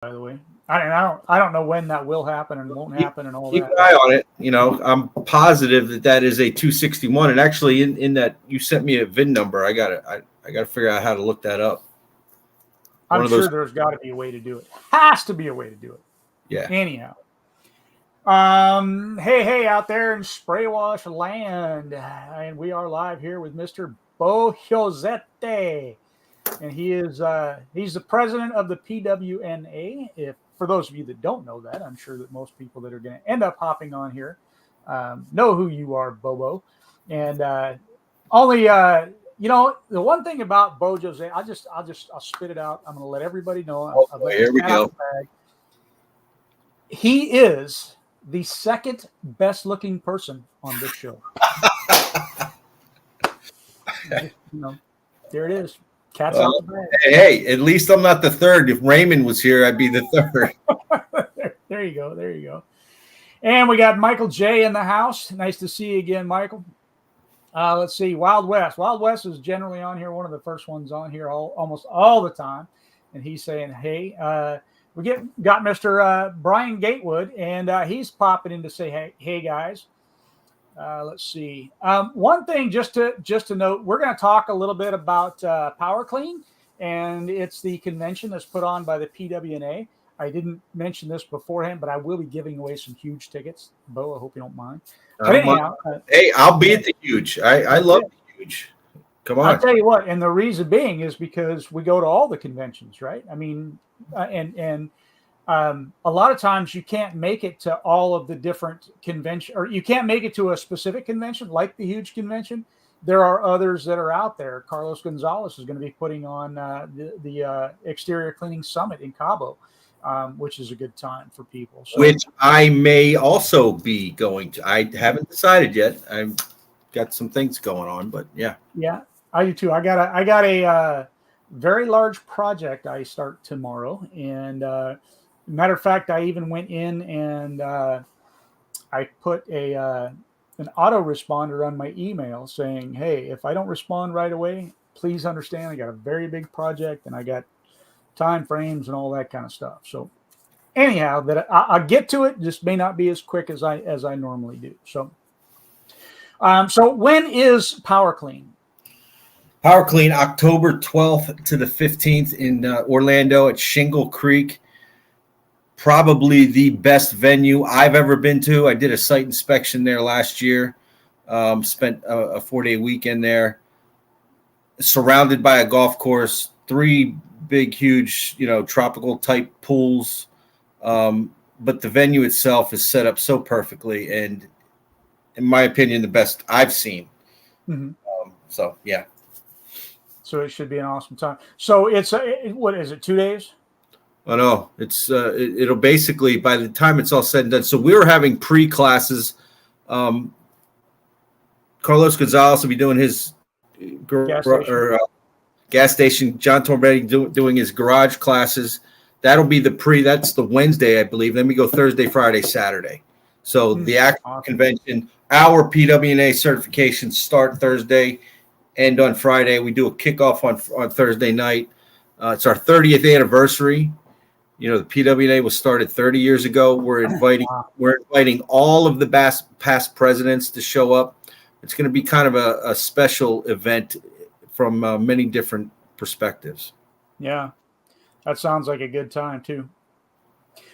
by the way. I don't know when that will happen and won't happen and all Keep that. an eye on it. I'm positive that is a 261. And actually, in that you sent me a VIN number. I got to figure out how to look that up. I'm sure there's got to be a way to do it. Has to be a way to do it. Yeah. Anyhow. Hey, out there in Spray Wash land. And we are live here with Mr. Bo Josetti. And he's the president of the PWNA. If for those of you that don't know that, I'm sure that most people that are going to end up hopping on here know who you are, Bobo. And the one thing about Bo Jose, I'll spit it out. I'm going to let everybody know. Here we go. He is the second best looking person on this show. There it is. Cat's out the bag. Hey, at least I'm not the third. If Raymond was here, I'd be the third. There you go. And we got Michael J in the house. Nice to see you again, Michael. Let's see. Wild West. Wild West is generally on here. One of the first ones on here almost all the time. And he's saying, hey, we got Mr. Brian Gatewood, and he's popping in to say, hey guys. Let's see. One thing just to note, we're going to talk a little bit about Power Clean, and it's the convention that's put on by the PWNA. I didn't mention this beforehand, but I will be giving away some huge tickets. Bo, I hope you don't mind. But anyhow, hey, I'll be at the huge. I love the huge. Come on. I'll tell you what, and the reason being is because we go to all the conventions, right? I mean, a lot of times you can't make it to all of the different conventions, or you can't make it to a specific convention like the huge convention. There are others that are out there. Carlos Gonzalez is going to be putting on the Exterior Cleaning Summit in Cabo, which is a good time for people. So, which I may also be going to. I haven't decided yet. I've got some things going on, but yeah. Yeah, I do too. I got a very large project I start tomorrow, and matter of fact, I even went in and I put an autoresponder on my email saying, hey, if I don't respond right away, please understand I got a very big project and I got time frames and all that kind of stuff. So anyhow, I'll get to it, just may not be as quick as I normally do. So when is Power Clean? Power Clean, October 12th to the 15th in Orlando at Shingle Creek. Probably the best venue I've ever been to. I did a site inspection there last year. Spent a 4-day weekend there. Surrounded by a golf course, 3 big, huge, tropical type pools. But the venue itself is set up so perfectly, and in my opinion, the best I've seen. Mm-hmm. So yeah. So it should be an awesome time. So it's what is it? 2 days? Oh no, it's it'll basically, by the time it's all said and done. So we were having pre-classes. Carlos Gonzalez will be doing his gas station. John Torbetti doing his garage classes. That'll be that's the Wednesday, I believe. Then we go Thursday, Friday, Saturday. So the actual convention, our PWNA certifications start Thursday, end on Friday. We do a kickoff on Thursday night. It's our 30th anniversary. The PWNA was started 30 years ago. We're inviting all of the past presidents to show up. It's going to be kind of a special event from many different perspectives. Yeah, that sounds like a good time too.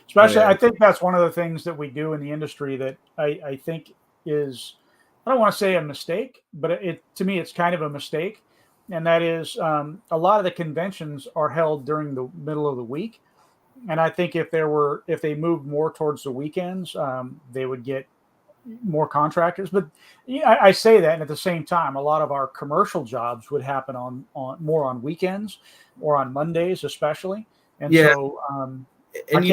Especially, I think that's one of the things that we do in the industry that I think is, I don't want to say a mistake, but to me, it's kind of a mistake. And that is a lot of the conventions are held during the middle of the week. And I think if they moved more towards the weekends, they would get more contractors. But I say that, and at the same time, a lot of our commercial jobs would happen on more on weekends or on Mondays, especially. And so, and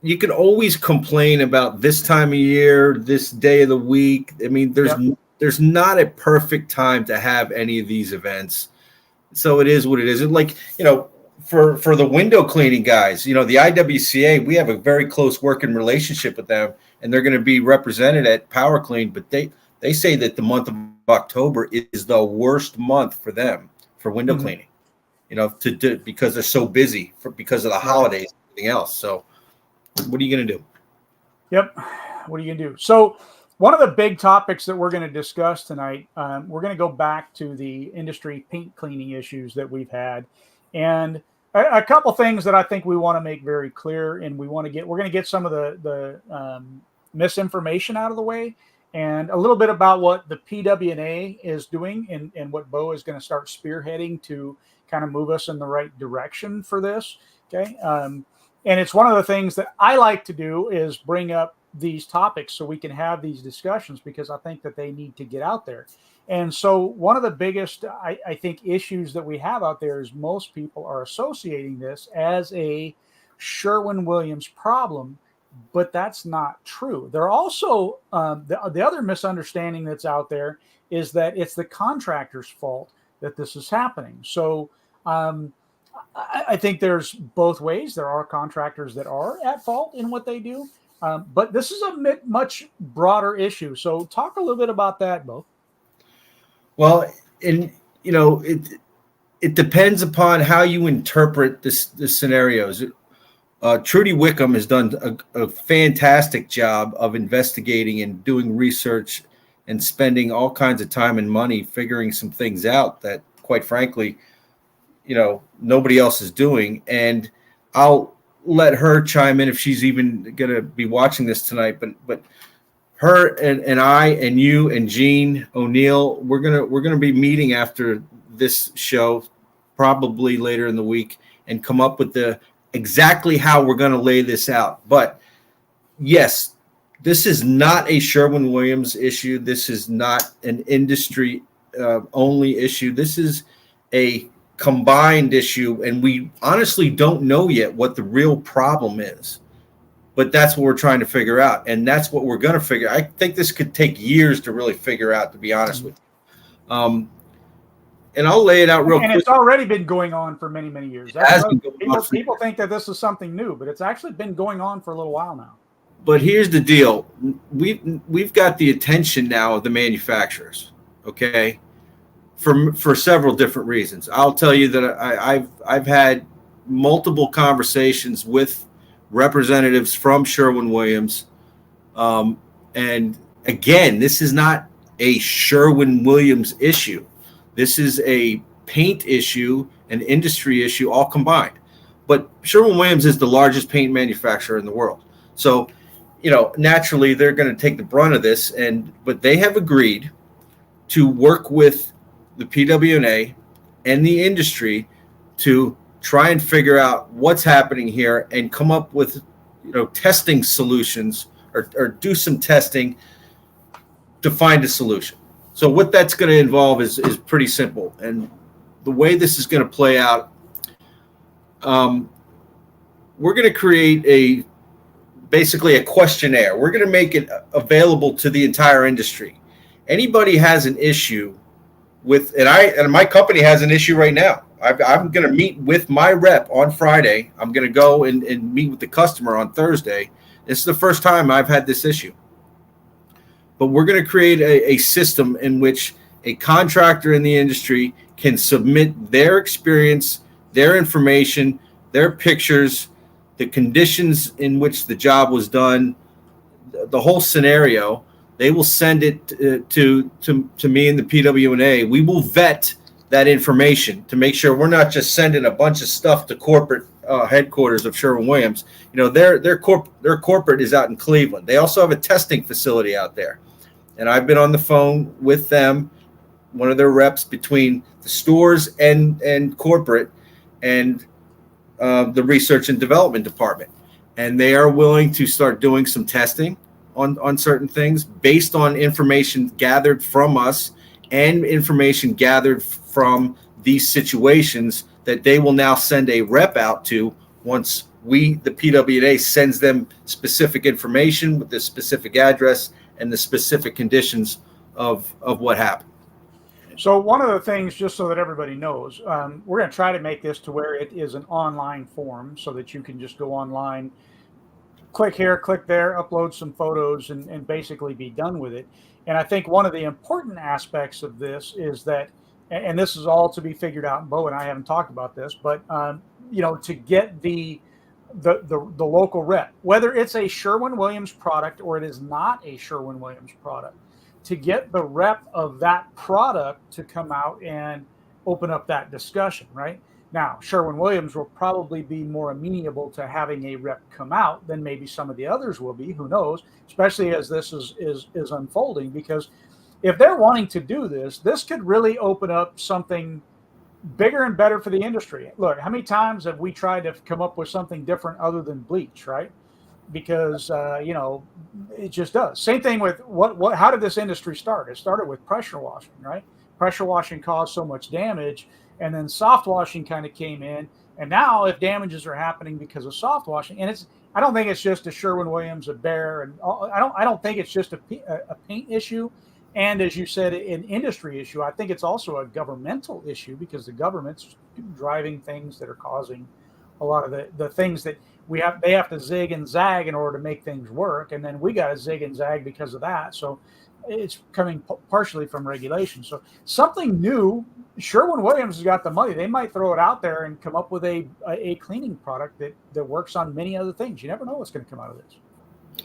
you can always complain about this time of year, this day of the week. I mean, there's not a perfect time to have any of these events. So it is what it is. And for the window cleaning guys, the IWCA, we have a very close working relationship with them, and they're going to be represented at Power Clean. But they say that the month of October is the worst month for them for window cleaning, because they're so busy because of the holidays, everything else. So what are you going to do? Yep. What are you going to do? So one of the big topics that we're going to discuss tonight, we're going to go back to the industry paint cleaning issues that we've had, and a couple things that I think we want to make very clear, and we're going to get some of the misinformation out of the way, and a little bit about what the PWNA is doing and what Bo is going to start spearheading to kind of move us in the right direction for this. Okay. And it's one of the things that I like to do is bring up these topics so we can have these discussions, because I think that they need to get out there. And so one of the biggest, I think, issues that we have out there is most people are associating this as a Sherwin-Williams problem, but that's not true. There are also the other misunderstanding that's out there is that it's the contractor's fault that this is happening. So I think there's both ways. There are contractors that are at fault in what they do, but this is a much broader issue. So talk a little bit about that, Bo. Well, and it depends upon how you interpret the scenarios. Trudy Wickham has done a fantastic job of investigating and doing research and spending all kinds of time and money figuring some things out that, quite frankly, nobody else is doing. And I'll let her chime in if she's even going to be watching this tonight. But her and I and you and Gene O'Neill, we're gonna be meeting after this show, probably later in the week, and come up with exactly how we're going to lay this out. But yes, this is not a Sherwin-Williams issue. This is not an industry only issue. This is a combined issue, and we honestly don't know yet what the real problem is. But that's what we're trying to figure out, and that's what we're going to figure. I think this could take years to really figure out, to be honest with you. And I'll lay it out real quick. And it's already been going on for many, many years. People think that this is something new, but it's actually been going on for a little while now. But here's the deal. We've got the attention now of the manufacturers, okay, for several different reasons. I'll tell you that I've had multiple conversations with representatives from Sherwin-Williams. And again, this is not a Sherwin-Williams issue. This is a paint issue, an industry issue, all combined. But Sherwin-Williams is the largest paint manufacturer in the world. So, naturally they're going to take the brunt of this, but they have agreed to work with the PWNA and the industry to try and figure out what's happening here and come up with, testing solutions or do some testing to find a solution. So what that's going to involve is pretty simple. And the way this is going to play out, we're going to create basically a questionnaire. We're going to make it available to the entire industry. Anybody has an issue with, and my company has an issue right now. I'm going to meet with my rep on Friday. I'm going to go and meet with the customer on Thursday. This is the first time I've had this issue. But we're going to create a system in which a contractor in the industry can submit their experience, their information, their pictures, the conditions in which the job was done, the whole scenario. They will send it to me and the PWNA. We will vet that information to make sure we're not just sending a bunch of stuff to corporate headquarters of Sherwin-Williams. Their corporate is out in Cleveland. They also have a testing facility out there. And I've been on the phone with them, one of their reps between the stores and corporate and the research and development department. And they are willing to start doing some testing on certain things based on information gathered from us and information gathered from these situations that they will now send a rep out to once the PWNA sends them specific information with the specific address and the specific conditions of what happened. So one of the things, just so that everybody knows, we're going to try to make this to where it is an online form so that you can just go online, click here, click there, upload some photos, and basically be done with it. And I think one of the important aspects of this is that, and this is all to be figured out, and Bo and I haven't talked about this, but to get the the local rep, whether it's a Sherwin-Williams product or it is not a Sherwin-Williams product, to get the rep of that product to come out and open up that discussion, right? Now, Sherwin-Williams will probably be more amenable to having a rep come out than maybe some of the others will be. Who knows? Especially as this is unfolding, because if they're wanting to do this, this could really open up something bigger and better for the industry. Look, how many times have we tried to come up with something different other than bleach, right? Because it just does. Same thing with what how did this industry start? It started with pressure washing, right? Pressure washing caused so much damage, and then soft washing kind of came in, and now if damages are happening because of soft washing, and I don't think it's just a Sherwin-Williams, a Behr, and I don't think it's just a paint issue, and as you said, an industry issue. I think it's also a governmental issue, because the government's driving things that are causing a lot of the things that they have to zig and zag in order to make things work, and then we got to zig and zag because of that. So it's coming partially from regulation. So something new. Sherwin-Williams has got the money. They might throw it out there and come up with a cleaning product that works on many other things. You never know what's going to come out of this.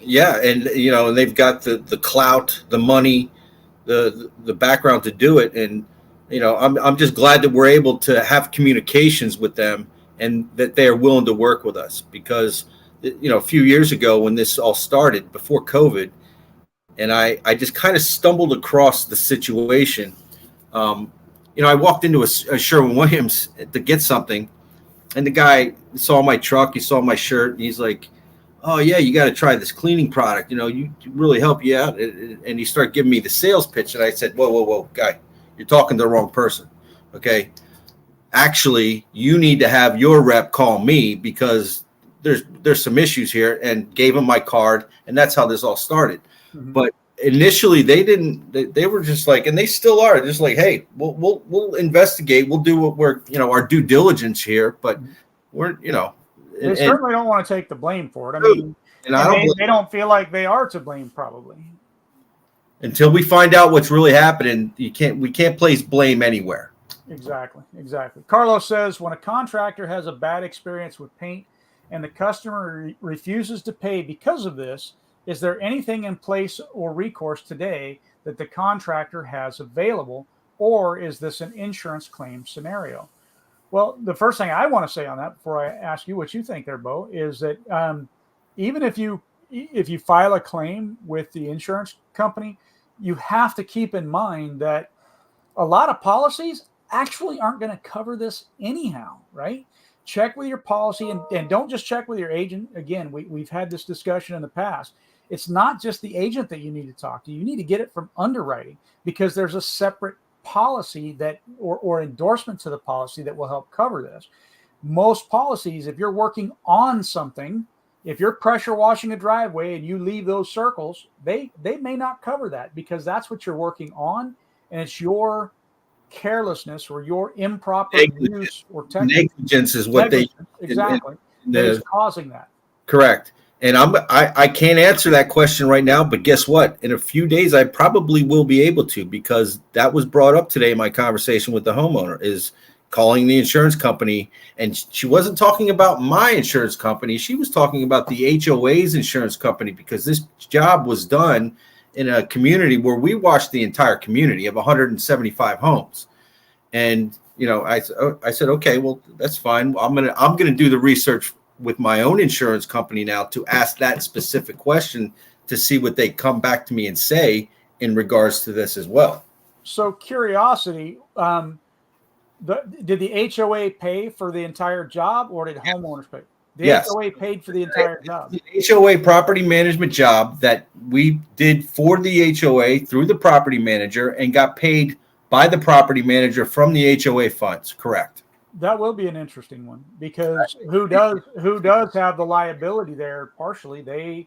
Yeah, and they've got the clout, the money, the background to do it, and I'm just glad that we're able to have communications with them, and that they are willing to work with us, because a few years ago when this all started, before COVID, and I just kind of stumbled across the situation. I walked into a Sherwin-Williams to get something, and the guy saw my truck, he saw my shirt, and he's like, "Oh yeah, you got to try this cleaning product. You really help you out." And he started giving me the sales pitch, and I said, "Whoa, guy, you're talking to the wrong person. Okay, actually, you need to have your rep call me, because there's some issues here," and gave him my card, and that's how this all started. Mm-hmm. But initially, they were just like, and they still are just like, "Hey, we'll investigate. We'll do what we're our due diligence here," but we're They certainly don't want to take the blame for it. I mean, they don't feel like they are to blame, probably. Until we find out what's really happening, we can't place blame anywhere. Exactly. Carlos says, when a contractor has a bad experience with paint and the customer refuses to pay because of this, is there anything in place or recourse today that the contractor has available, or is this an insurance claim scenario? Well, the first thing I want to say on that, before I ask you what you think there, Bo, is that even if you file a claim with the insurance company, you have to keep in mind that a lot of policies actually aren't going to cover this anyhow, right? Check with your policy, and don't just check with your agent. Again, we've had this discussion in the past. It's not just the agent that you need to talk to. You need to get it from underwriting, because there's a separate policy that or endorsement to the policy that will help cover this. Most policies, if you're working on something, if you're pressure washing a driveway and you leave those circles, they may not cover that, because that's what you're working on, and it's your carelessness or your improper use or negligence is what exactly that is causing that. Correct. And I can't answer that question right now, but guess what? In a few days, I probably will be able to, because that was brought up today in my conversation with the homeowner, is calling the insurance company. And she wasn't talking about my insurance company. She was talking about the HOA's insurance company, because this job was done in a community where we watched the entire community of 175 homes. And, I said, okay, well, that's fine. I'm going to do the research with my own insurance company now to ask that specific question to see what they come back to me and say in regards to this as well. So curiosity, did the HOA pay for the entire job, or did homeowners pay? The HOA paid for the entire job. The HOA property management job that we did for the HOA through the property manager, and got paid by the property manager from the HOA funds. Correct. That will be an interesting one, because who does have the liability there partially? I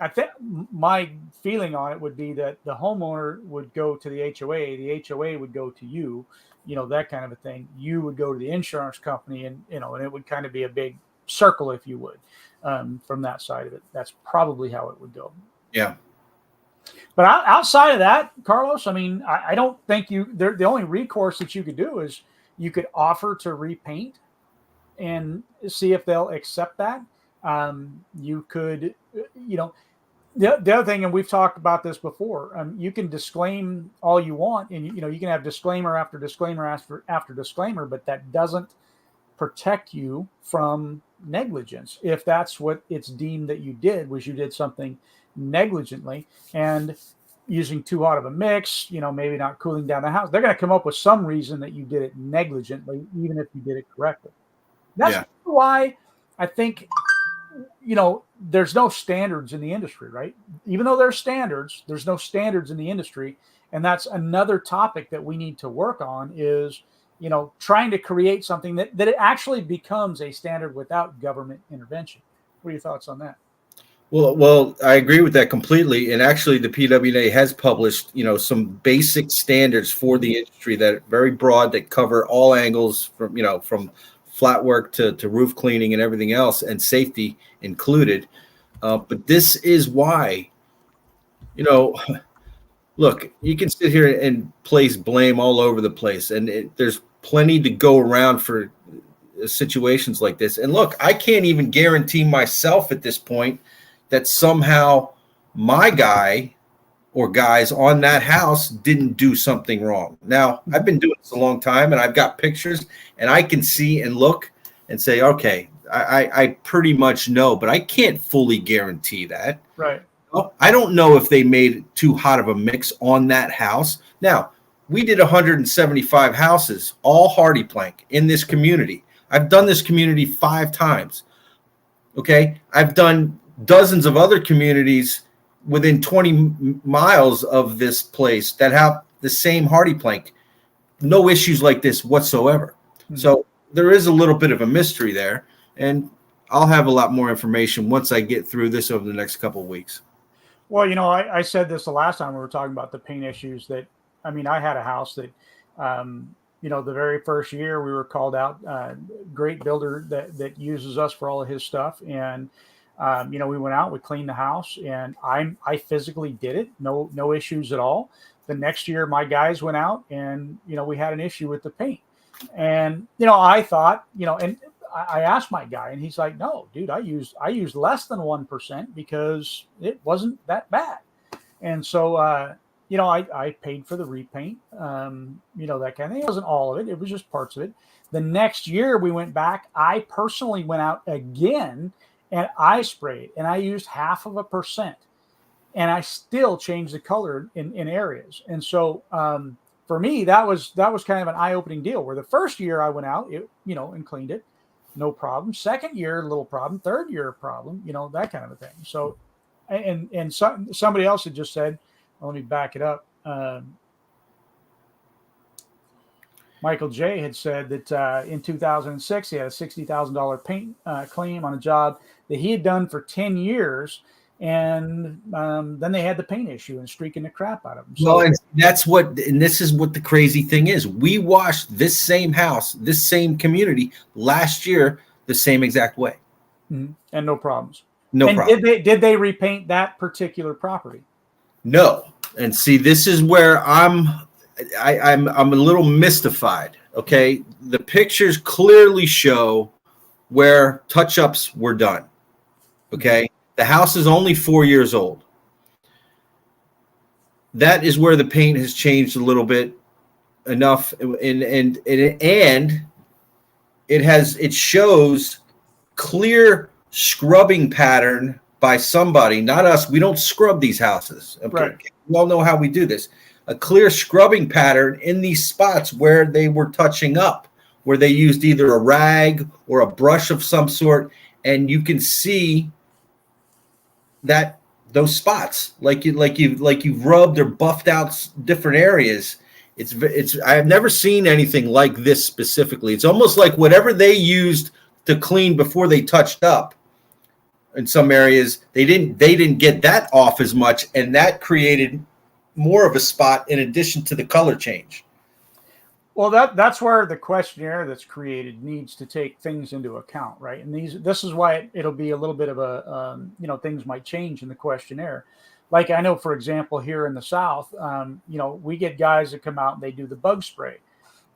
think my feeling on it would be that the homeowner would go to the HOA would go to you, that kind of a thing. You would go to the insurance company, and it would kind of be a big circle, if you would, from that side of it. That's probably how it would go. Yeah. But outside of that, Carlos, I don't think the only recourse that you could do is you could offer to repaint. and see if they'll accept that. You could, the other thing, and we've talked about this before, you can disclaim all you want, and you can have disclaimer after disclaimer after disclaimer, but that doesn't protect you from negligence. If that's what it's deemed that you did something negligently and using too hot of a mix, maybe not cooling down the house, they're going to come up with some reason that you did it negligently, even if you did it correctly. That's why I think, there's no standards in the industry, right? Even though there's standards, there's no standards in the industry. And that's another topic that we need to work on is, trying to create something that it actually becomes a standard without government intervention. What are your thoughts on that? Well, I agree with that completely. And actually, the PWNA has published, some basic standards for the industry that are very broad, that cover all angles from flat work to roof cleaning and everything else, and safety included. But this is why, look, you can sit here and place blame all over the place, and there's plenty to go around for situations like this. And look, I can't even guarantee myself at this point that somehow my guy or guys on that house didn't do something wrong. Now, I've been doing this a long time, and I've got pictures, and I can see and look and say, okay, I pretty much know, but I can't fully guarantee that. Right. I don't know if they made too hot of a mix on that house. Now, we did 175 houses, all hardy plank in this community. I've done this community 5 times. Okay. I've done dozens of other communities within 20 miles of this place that have the same hardy plank. No issues like this whatsoever. Mm-hmm. So there is a little bit of a mystery there, and I'll have a lot more information once I get through this over the next couple of weeks. Well, I said this the last time we were talking about the paint issues that, I had a house that, the very first year we were called out, great builder that uses us for all of his stuff. And, we went out, we cleaned the house, and I physically did it. No issues at all. The next year my guys went out and, we had an issue with the paint. And, I thought, and I asked my guy, and he's like, no, dude, I used less than 1% because it wasn't that bad. And so, I paid for the repaint, that kind of thing. It wasn't all of it. It was just parts of it. The next year we went back. I personally went out again and I sprayed, and I used 0.5%, and I still changed the color in areas. And so, for me, that was kind of an eye-opening deal, where the first year I went out, and cleaned it, no problem. Second year, little problem. Third year, problem, that kind of a thing. So, and somebody else had just said, well, let me back it up. Michael J had said that in 2006, he had a $60,000 paint claim on a job that he had done for 10 years. And then they had the paint issue and streaking the crap out of them. So, well, and this is what the crazy thing is. We washed this same house, this same community last year, the same exact way. Mm-hmm. And no problems. No problem. Did they repaint that particular property? No. And see, this is where I'm a little mystified. Okay. The pictures clearly show where touch-ups were done. Okay. Mm-hmm. The house is only 4 years old. That is where the paint has changed a little bit enough, and it shows clear scrubbing pattern by somebody, not us. We don't scrub these houses. Okay? Right. We all know how we do this. A clear scrubbing pattern in these spots where they were touching up, where they used either a rag or a brush of some sort, and you can see that those spots, like you've rubbed or buffed out different areas. I have never seen anything like this specifically. It's almost like whatever they used to clean before they touched up. In some areas, they didn't get that off as much, and that created more of a spot in addition to the color change. Well, that's where the questionnaire that's created needs to take things into account, right? And this is why it'll be a little bit of a, things might change in the questionnaire. Like I know, for example, here in the South, we get guys that come out and they do the bug spray,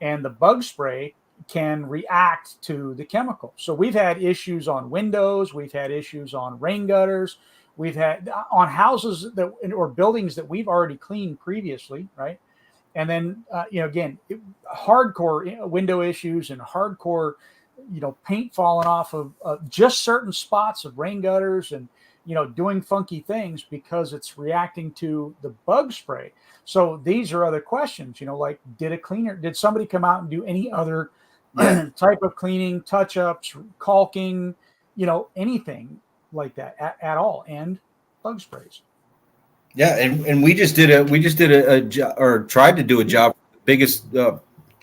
and the bug spray, can react to the chemical. So we've had issues on windows, we've had issues on rain gutters, we've had on houses that or buildings that we've already cleaned previously, right? And then again, hardcore window issues and hardcore paint falling off of just certain spots of rain gutters and doing funky things because it's reacting to the bug spray. So these are other questions, like did somebody come out and do any other type of cleaning, touch-ups, caulking, anything like that at all, and bug sprays. Yeah, and we just did a job, or tried to do a job, biggest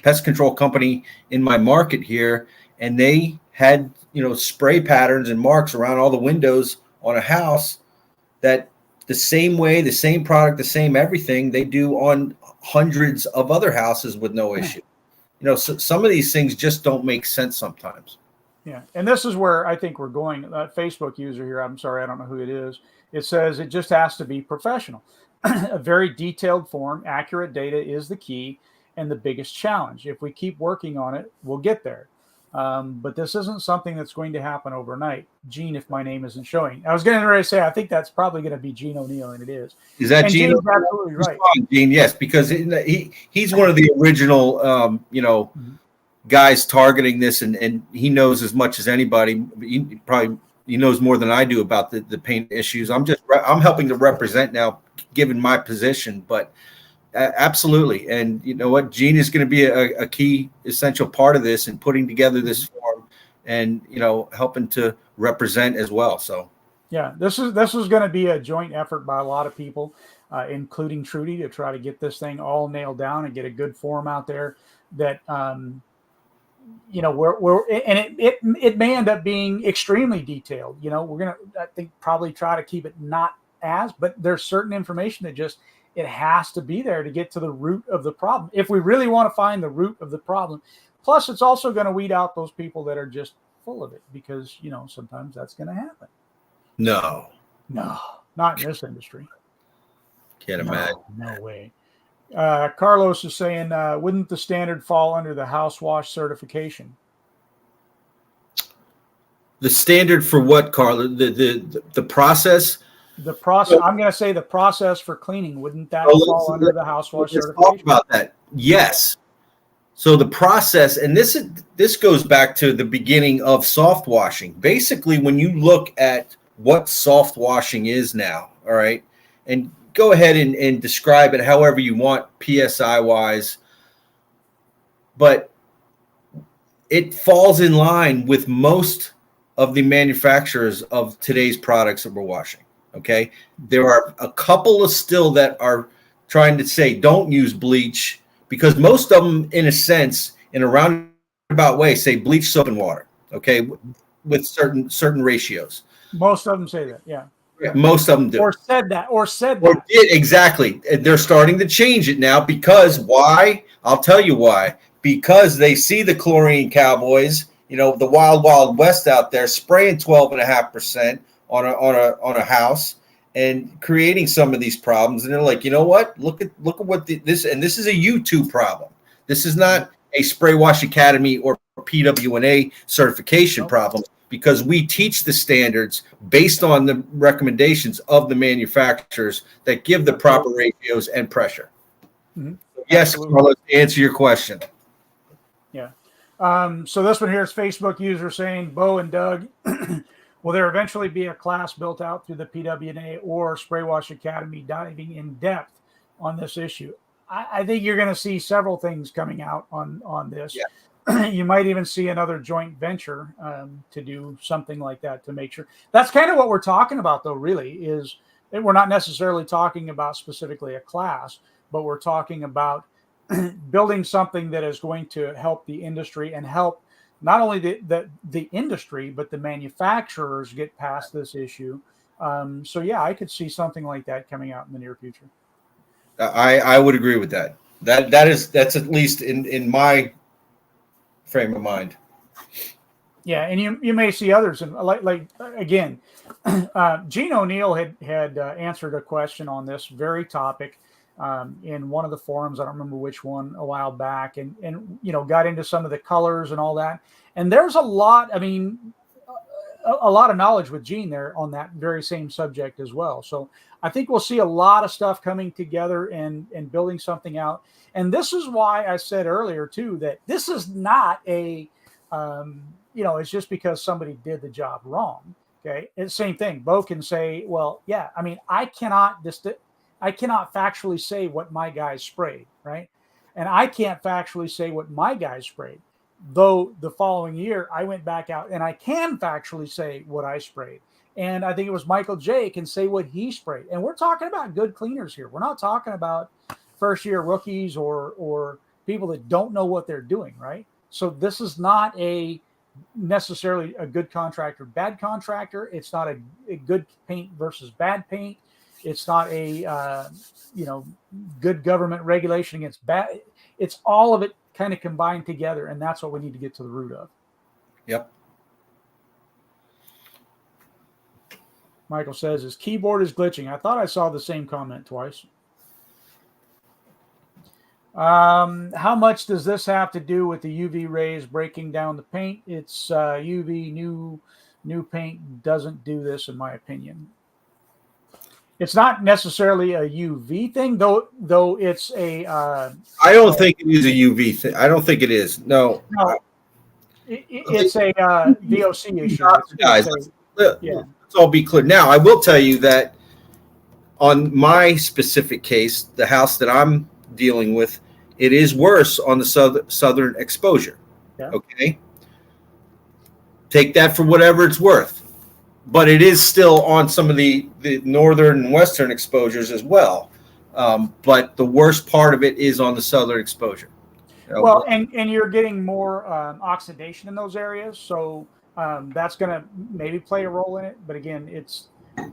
pest control company in my market here, and they had spray patterns and marks around all the windows on a house that the same way, the same product, the same everything they do on hundreds of other houses with no issue. So some of these things just don't make sense sometimes. Yeah, and this is where I think we're going. Facebook user here, I'm sorry, I don't know who it is. It says it just has to be professional. A very detailed form, accurate data is the key and the biggest challenge. If we keep working on it, we'll get there. But this isn't something that's going to happen overnight. Gene, if my name isn't showing. I was getting ready to say, I think that's probably going to be Gene O'Neill, and it is. Is that Gene? Gene's absolutely right. Gene, yes, because he's one of the original, guys targeting this, and he knows as much as anybody. He knows more than I do about the paint issues. I'm helping to represent now, given my position, but absolutely. And you know what, Gene is going to be a key essential part of this and putting together this form and helping to represent as well. So yeah, this is going to be a joint effort by a lot of people, including Trudy, to try to get this thing all nailed down and get a good form out there that it may end up being extremely detailed. We're going to, I think, probably try to keep it not as, but there's certain information that just, it has to be there to get to the root of the problem. If we really want to find the root of the problem, plus it's also going to weed out those people that are just full of it, because, sometimes that's going to happen. No, not in this industry. Can't imagine. No way. Carlos is saying, wouldn't the standard fall under the house wash certification? The standard for what, Carlos? The process? The process. I'm going to say the process for cleaning. Wouldn't that fall under the house wash certification? Talk about that. Yes. So the process, and this goes back to the beginning of soft washing. Basically, when you look at what soft washing is now, all right, and go ahead and describe it however you want, PSI wise, but it falls in line with most of the manufacturers of today's products that we're washing. Okay. There are a couple of still that are trying to say, don't use bleach, because most of them, in a sense, in a roundabout way, say bleach, soap, and water. Okay. With certain ratios. Most of them say that. Yeah. Most of them do. Or said that. Exactly. They're starting to change it now, because why? I'll tell you why. Because they see the chlorine cowboys, the wild, wild west out there spraying 12.5% on a house and creating some of these problems. And they're like, you know what? Look at what this is a YouTube problem. This is not a Spray Wash Academy or PWNA certification problem, because we teach the standards based on the recommendations of the manufacturers that give the proper ratios and pressure. Mm-hmm. Yes, Carlos, to answer your question. Yeah. So this one here is Facebook user saying, Bo and Doug, will there eventually be a class built out through the PWNA or Spray Wash Academy diving in depth on this issue? I think you're going to see several things coming out on this. Yeah. You might even see another joint venture to do something like that, to make sure. That's kind of what we're talking about, though, really, is that we're not necessarily talking about specifically a class, but we're talking about building something that is going to help the industry and help not only the industry, but the manufacturers get past this issue. So, yeah, I could see something like that coming out in the near future. I would agree with that. That's at least in my frame of mind. Yeah, and you may see others, and like again, Gene O'Neill had answered a question on this very topic in one of the forums. I don't remember which one, a while back, and got into some of the colors and all that. And there's a lot. I mean, a lot of knowledge with Gene there on that very same subject as well. So I think we'll see a lot of stuff coming together and building something out. And this is why I said earlier too that this is not a it's just because somebody did the job wrong. Okay, it's the same thing. Bo can say, well, yeah, I mean, I cannot factually say what my guys sprayed, right? And I can't factually say what my guys sprayed. Though the following year, I went back out and I can factually say what I sprayed. And I think it was Michael J. can say what he sprayed. And we're talking about good cleaners here. We're not talking about first-year rookies or people that don't know what they're doing, right? So this is not necessarily a good contractor, bad contractor. It's not a good paint versus bad paint. It's not a good government regulation against bad. It's all of it kind of combined together, and that's what we need to get to the root of. Yep. Michael says his keyboard is glitching. I thought I saw the same comment twice. How much does this have to do with the UV rays breaking down the paint? It's UV new paint doesn't do this, in my opinion. It's not necessarily a UV thing, though it's a. I don't think it is a UV thing. I don't think it is. No. It's a VOC issue. Guys, let's all be clear. Now, I will tell you that on my specific case, the house that I'm dealing with, it is worse on the southern exposure. Yeah. Okay. Take that for whatever it's worth. But it is still on some of the northern and western exposures as well. But the worst part of it is on the southern exposure. Well, and you're getting more oxidation in those areas. So that's going to maybe play a role in it. But again,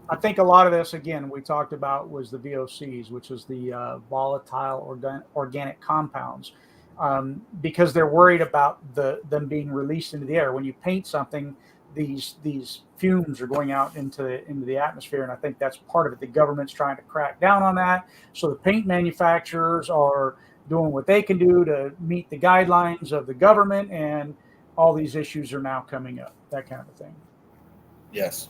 I think a lot of this, again, we talked about was the VOCs, which is the volatile organic compounds, because they're worried about them being released into the air. When you paint something, these fumes are going out into the atmosphere, and I think that's part of it. The government's trying to crack down on that, so the paint manufacturers are doing what they can do to meet the guidelines of the government, and all these issues are now coming up, that kind of a thing. Yes.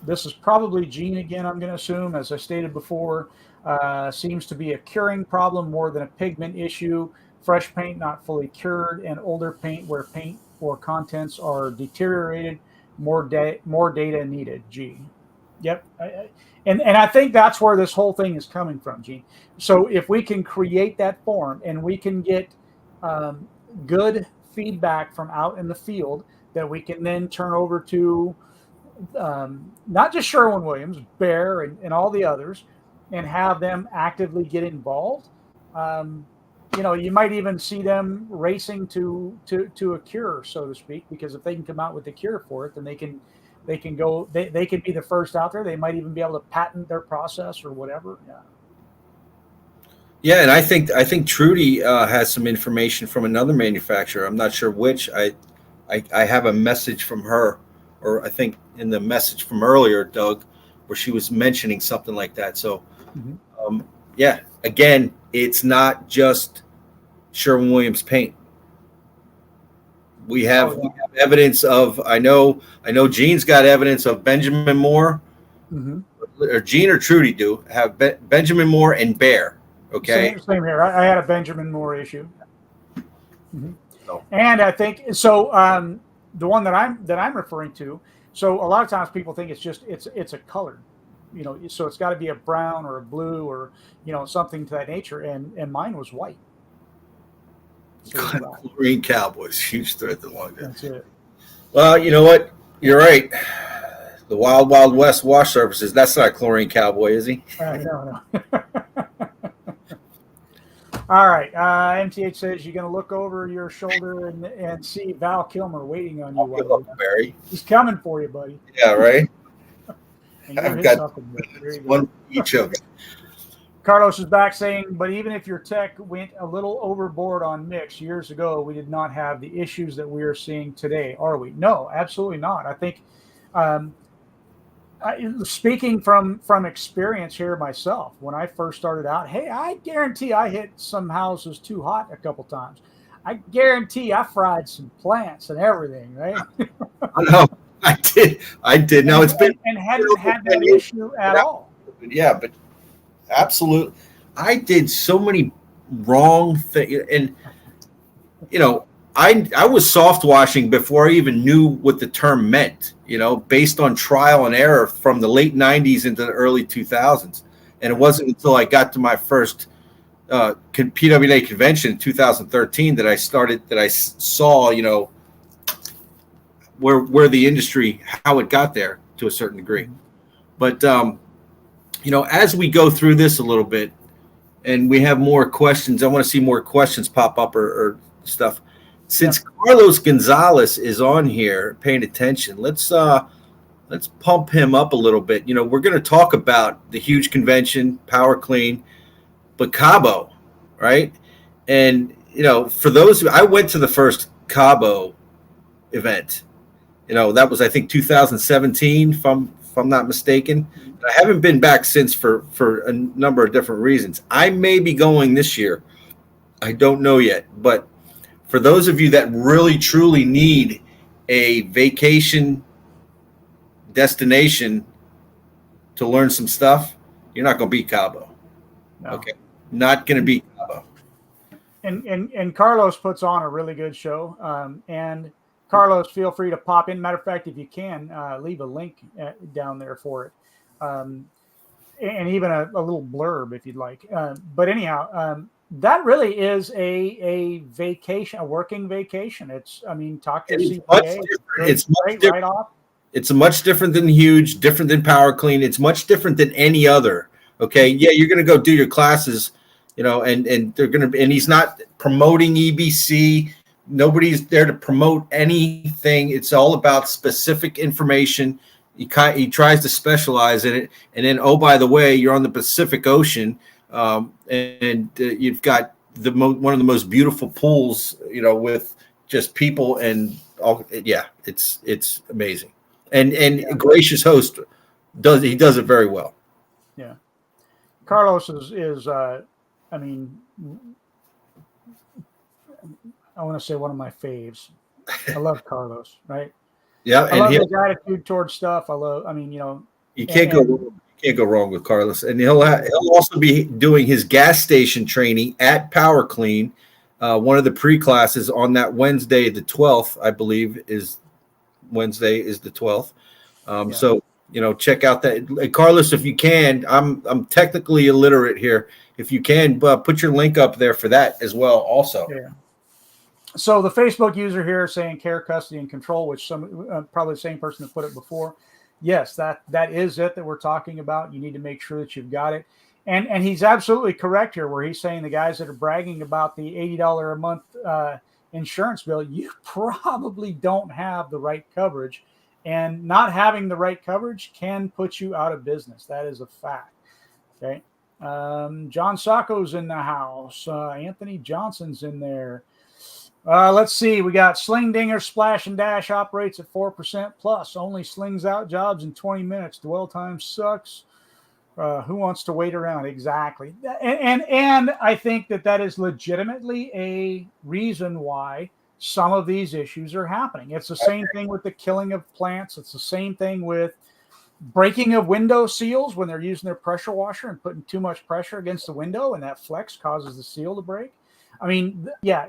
This is probably Gene again, I'm going to assume. As I stated before, seems to be a curing problem more than a pigment issue. Fresh paint not fully cured, and older paint where paint or contents are deteriorated. More data needed. G. Yep. And I think that's where this whole thing is coming from, Gene. So if we can create that form and we can get good feedback from out in the field that we can then turn over to not just Sherwin-Williams, Behr, and all the others, and have them actively get involved. You might even see them racing to a cure, so to speak, because if they can come out with the cure for it, then they can go. They can be the first out there. They might even be able to patent their process or whatever. Yeah. Yeah, and I think Trudy has some information from another manufacturer. I'm not sure which. I have a message from her, or I think in the message from earlier, Doug, where she was mentioning something like that. So, yeah, again, it's not just Sherwin-Williams paint. We have evidence of. I know. Gene's got evidence of Benjamin Moore, or Gene or Trudy do have Benjamin Moore and Behr. Okay. Same here. I had a Benjamin Moore issue, and I think so. The one that I'm referring to. So a lot of times people think it's a color, so it's got to be a brown or a blue or something to that nature. And mine was white. So Chlorine Cowboys, huge threat along there. That's it. Well, you know what? You're right. The Wild Wild West wash surfaces. That's not Chlorine Cowboy, is he? No. All right. MTH says you're going to look over your shoulder and see Val Kilmer waiting on you. Barry. He's coming for you, buddy. Yeah, right? I've got one each of them. Carlos is back saying, but even if your tech went a little overboard on mix years ago, we did not have the issues that we are seeing today, are we? No, absolutely not. I think Speaking from experience here myself, when I first started out, hey, I guarantee I hit some houses too hot a couple times. I guarantee I fried some plants and everything, right? I know. I did. Now it's been and hadn't had that issue at all. Yeah, but absolutely. I did so many wrong things, and I was soft washing before I even knew what the term meant, based on trial and error from the late 90s into the early 2000s. And it wasn't until I got to my first PWNA convention in 2013 that I saw, where the industry, how it got there to a certain degree. But, as we go through this a little bit and we have more questions, I want to see more questions pop up or stuff. Since Carlos Gonzalez is on here paying attention, let's pump him up a little bit. We're going to talk about the huge convention, Power Clean, but Cabo, right? And for those I went to the first Cabo event. That was, I think, 2017, if I'm not mistaken. I haven't been back since for a number of different reasons. I may be going this year. I don't know yet, but for those of you that really truly need a vacation destination to learn some stuff, you're not going to beat Cabo. No. Okay, not going to beat Cabo. And Carlos puts on a really good show. And Carlos, feel free to pop in. Matter of fact, if you can, leave a link down there for it, and even a little blurb if you'd like. But anyhow. That really is a vacation, a working vacation. Talk to CPA. It's right off. It's much different than Huge, different than Power Clean. It's much different than any other. Okay, yeah, you're going to go do your classes, and they're going to, and he's not promoting EBC. Nobody's there to promote anything. It's all about specific information. He tries to specialize in it, and then, oh, by the way, you're on the Pacific Ocean. And you've got one of the most beautiful pools, with just people and all. Yeah, it's amazing, and gracious host does it very well. Yeah, Carlos is I want to say one of my faves. I love Carlos, right? Yeah, I love his attitude towards stuff. You can't go wrong. Can't go wrong with Carlos, and he'll also be doing his gas station training at Power Clean, one of the pre-classes on that Wednesday, the 12th, I believe is the 12th. So check out that, Carlos, if you can. I'm technically illiterate here. If you can, put your link up there for that as well. Also, yeah. So the Facebook user here is saying care, custody, and control, which probably the same person that put it before. Yes, that is it that we're talking about. You need to make sure that you've got it. And he's absolutely correct here where he's saying the guys that are bragging about the $80 a month insurance bill, you probably don't have the right coverage. And not having the right coverage can put you out of business. That is a fact. Okay. John Sacco's in the house. Anthony Johnson's in there. Let's see. We got Sling Dinger Splash and Dash operates at 4% plus. Only slings out jobs in 20 minutes. Dwell time sucks. Who wants to wait around? Exactly. And I think that is legitimately a reason why some of these issues are happening. It's the same thing with the killing of plants. It's the same thing with breaking of window seals when they're using their pressure washer and putting too much pressure against the window, and that flex causes the seal to break. Yeah,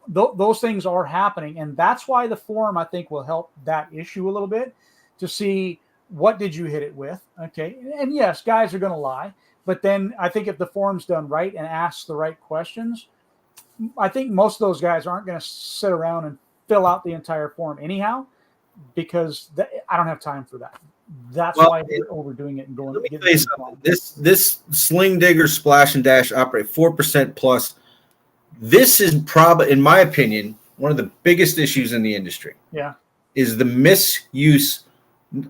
those things are happening, and that's why the forum, I think, will help that issue a little bit to see what did you hit it with. Okay, and yes, guys are going to lie, but then I think if the forum's done right and asks the right questions, I think most of those guys aren't going to sit around and fill out the entire forum anyhow, because I don't have time for that. That's why they're overdoing it and going. Let me tell you something. This Sling Digger Splash and Dash operate 4% plus. This is probably, in my opinion, one of the biggest issues in the industry. Yeah, is the misuse,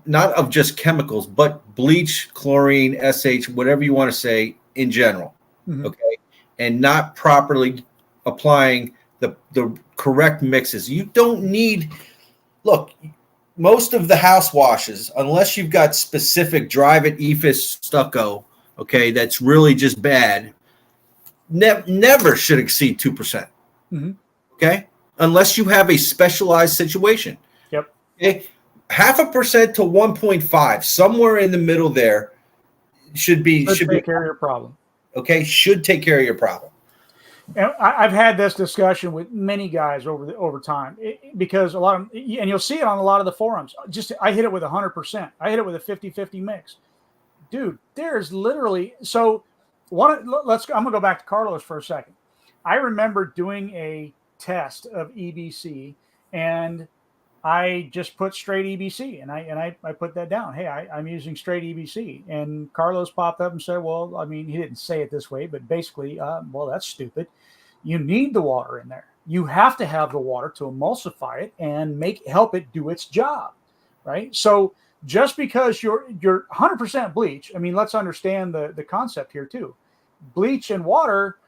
not of just chemicals, but bleach, chlorine, SH, whatever you want to say in general. Mm-hmm. Okay, and not properly applying the correct mixes. You don't need. Look, most of the house washes, unless you've got specific drive-it ephes stucco, okay, that's really just bad, never should exceed 2%. Mm-hmm. Okay, unless you have a specialized situation. Yep. Okay, 0.5% to 1.5, somewhere in the middle there should take care of your problem. Okay, should take care of your problem. And I've had this discussion with many guys over time because a lot of, and you'll see it on a lot of the forums. I hit it with 100%. I hit it with a 50-50 mix. Dude, there's literally, so I'm gonna go back to Carlos for a second. I remember doing a test of EBC, and I just put straight EBC, and I put that down. Hey, I'm using straight EBC, and Carlos popped up and said, "Well, I mean, he didn't say it this way, but basically, well, that's stupid. You need the water in there. You have to have the water to emulsify it and help it do its job, right? So just because you're 100% bleach, I mean, let's understand the concept here too. Bleach and water."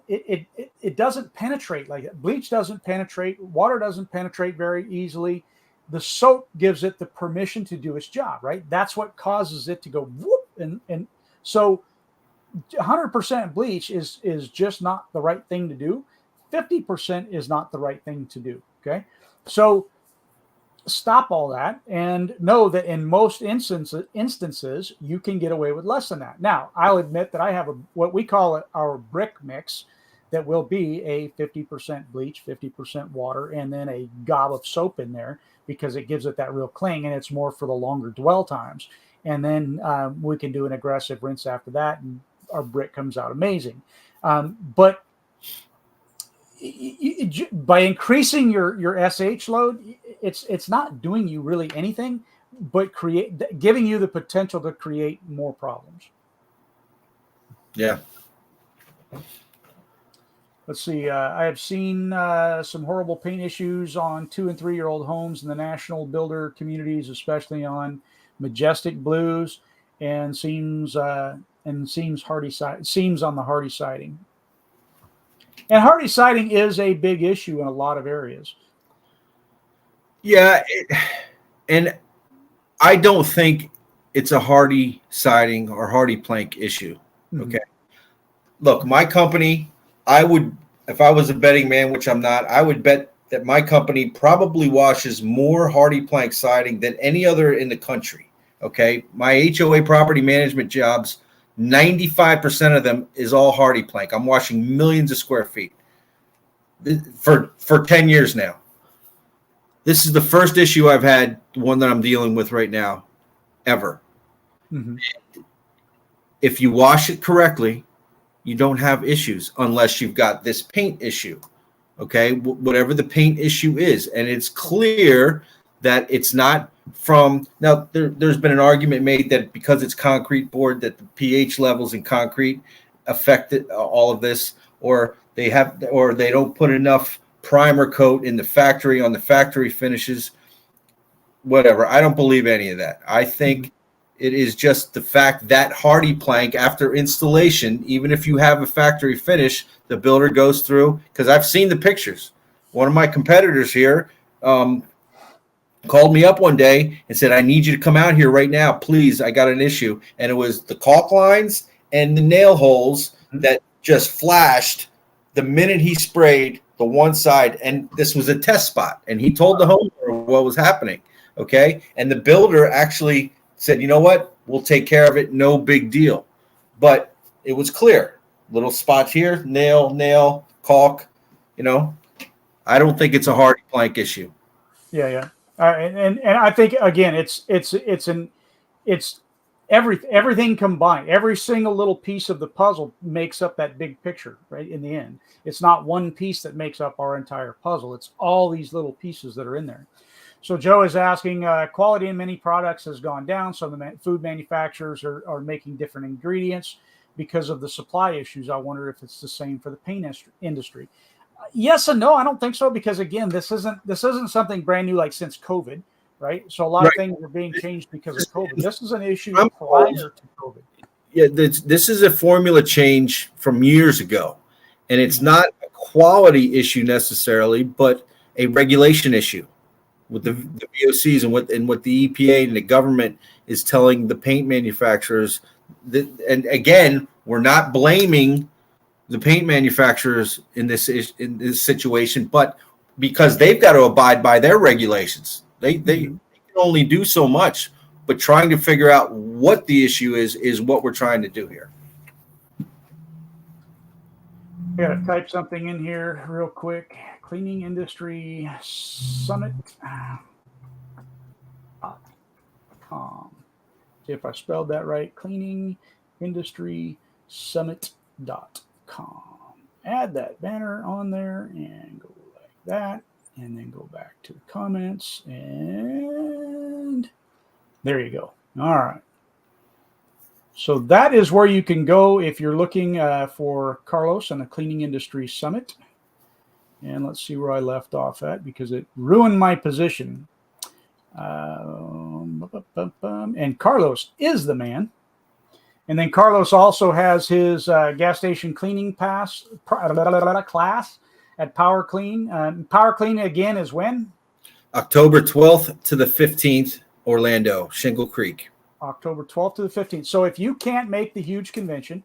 It doesn't penetrate like that. Bleach doesn't penetrate. Water doesn't penetrate very easily. The soap gives it the permission to do its job, right? That's what causes it to go whoop. And so 100% bleach is just not the right thing to do. 50% is not the right thing to do. Okay. So stop all that and know that in most instances you can get away with less than that. Now, I'll admit that I have what we call our brick mix that will be a 50% bleach, 50% water, and then a gob of soap in there because it gives it that real cling, and it's more for the longer dwell times. And then we can do an aggressive rinse after that, and our brick comes out amazing. But by increasing your SH load, it's not doing you really anything, but giving you the potential to create more problems. Yeah. Let's see. I have seen some horrible paint issues on 2- and 3-year-old homes in the national builder communities, especially on majestic blues and seams on the hardy siding. And hardy siding is a big issue in a lot of areas. Yeah, and I don't think it's a hardy siding or hardy plank issue. Okay. Mm-hmm. Look, my company, if I was a betting man, which I'm not, I would bet that my company probably washes more hardy plank siding than any other in the country. Okay. My HOA property management jobs, 95% of them is all hardy plank. I'm washing millions of square feet for 10 years now. This is the first issue I've had, one that I'm dealing with right now, ever. Mm-hmm. If you wash it correctly, you don't have issues unless you've got this paint issue. Okay, whatever the paint issue is, and it's clear that it's not from now. There's been an argument made that because it's concrete board, that the pH levels in concrete affected all of this, or they don't put enough primer coat in the factory on the factory finishes. Whatever. I don't believe any of that. I think it is just the fact that hardy plank after installation, even if you have a factory finish, the builder goes through, because I've seen the pictures. One of my competitors here called me up one day and said, "I need you to come out here right now, please. I got an issue." And it was the caulk lines and the nail holes that just flashed the minute he sprayed the one side. And this was a test spot. And he told the homeowner what was happening. Okay. And the builder actually said, "You know what? We'll take care of it. No big deal." But it was clear. Little spot here, nail, caulk. I don't think it's a hardy plank issue. Yeah. And I think again, it's everything combined. Every single little piece of the puzzle makes up that big picture, right? In the end, it's not one piece that makes up our entire puzzle. It's all these little pieces that are in there. So Joe is asking, quality in many products has gone down. So the food manufacturers are making different ingredients because of the supply issues. I wonder if it's the same for the paint industry. Yes and no, I don't think so, because again, this isn't something brand new like since COVID, right? So a lot of things are being changed because of COVID. This is an issue prior to COVID. Yeah, this is a formula change from years ago, and it's not a quality issue necessarily, but a regulation issue. with the VOCs and what the EPA and the government is telling the paint manufacturers. And again, we're not blaming the paint manufacturers in this situation, but because they've got to abide by their regulations. They can only do so much, but trying to figure out what the issue is what we're trying to do here. I got to type something in here real quick. Cleaning Industry Summit.com. See if I spelled that right. Cleaning Industry Summit.com. Add that banner on there and go like that. And then go back to the comments. And there you go. All right. So that is where you can go if you're looking for Carlos and the Cleaning Industry Summit. And let's see where I left off at because it ruined my position. And Carlos is the man. And then Carlos also has his gas station cleaning class at Power Clean. Power Clean again is when? October 12th to the 15th, Orlando, Shingle Creek. October 12th to the 15th. So if you can't make the huge convention,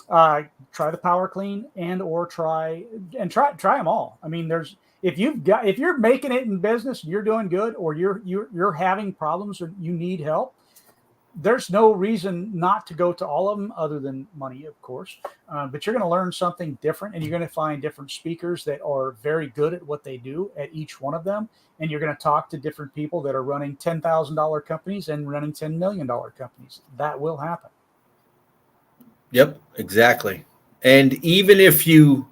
try the Power Clean or try them all. I mean, if you're making it in business, you're doing good, or you're having problems or you need help, there's no reason not to go to all of them other than money, of course. But you're going to learn something different, and you're going to find different speakers that are very good at what they do at each one of them. And you're going to talk to different people that are running $10,000 companies and running $10 million companies. That will happen. Yep, exactly. And even if you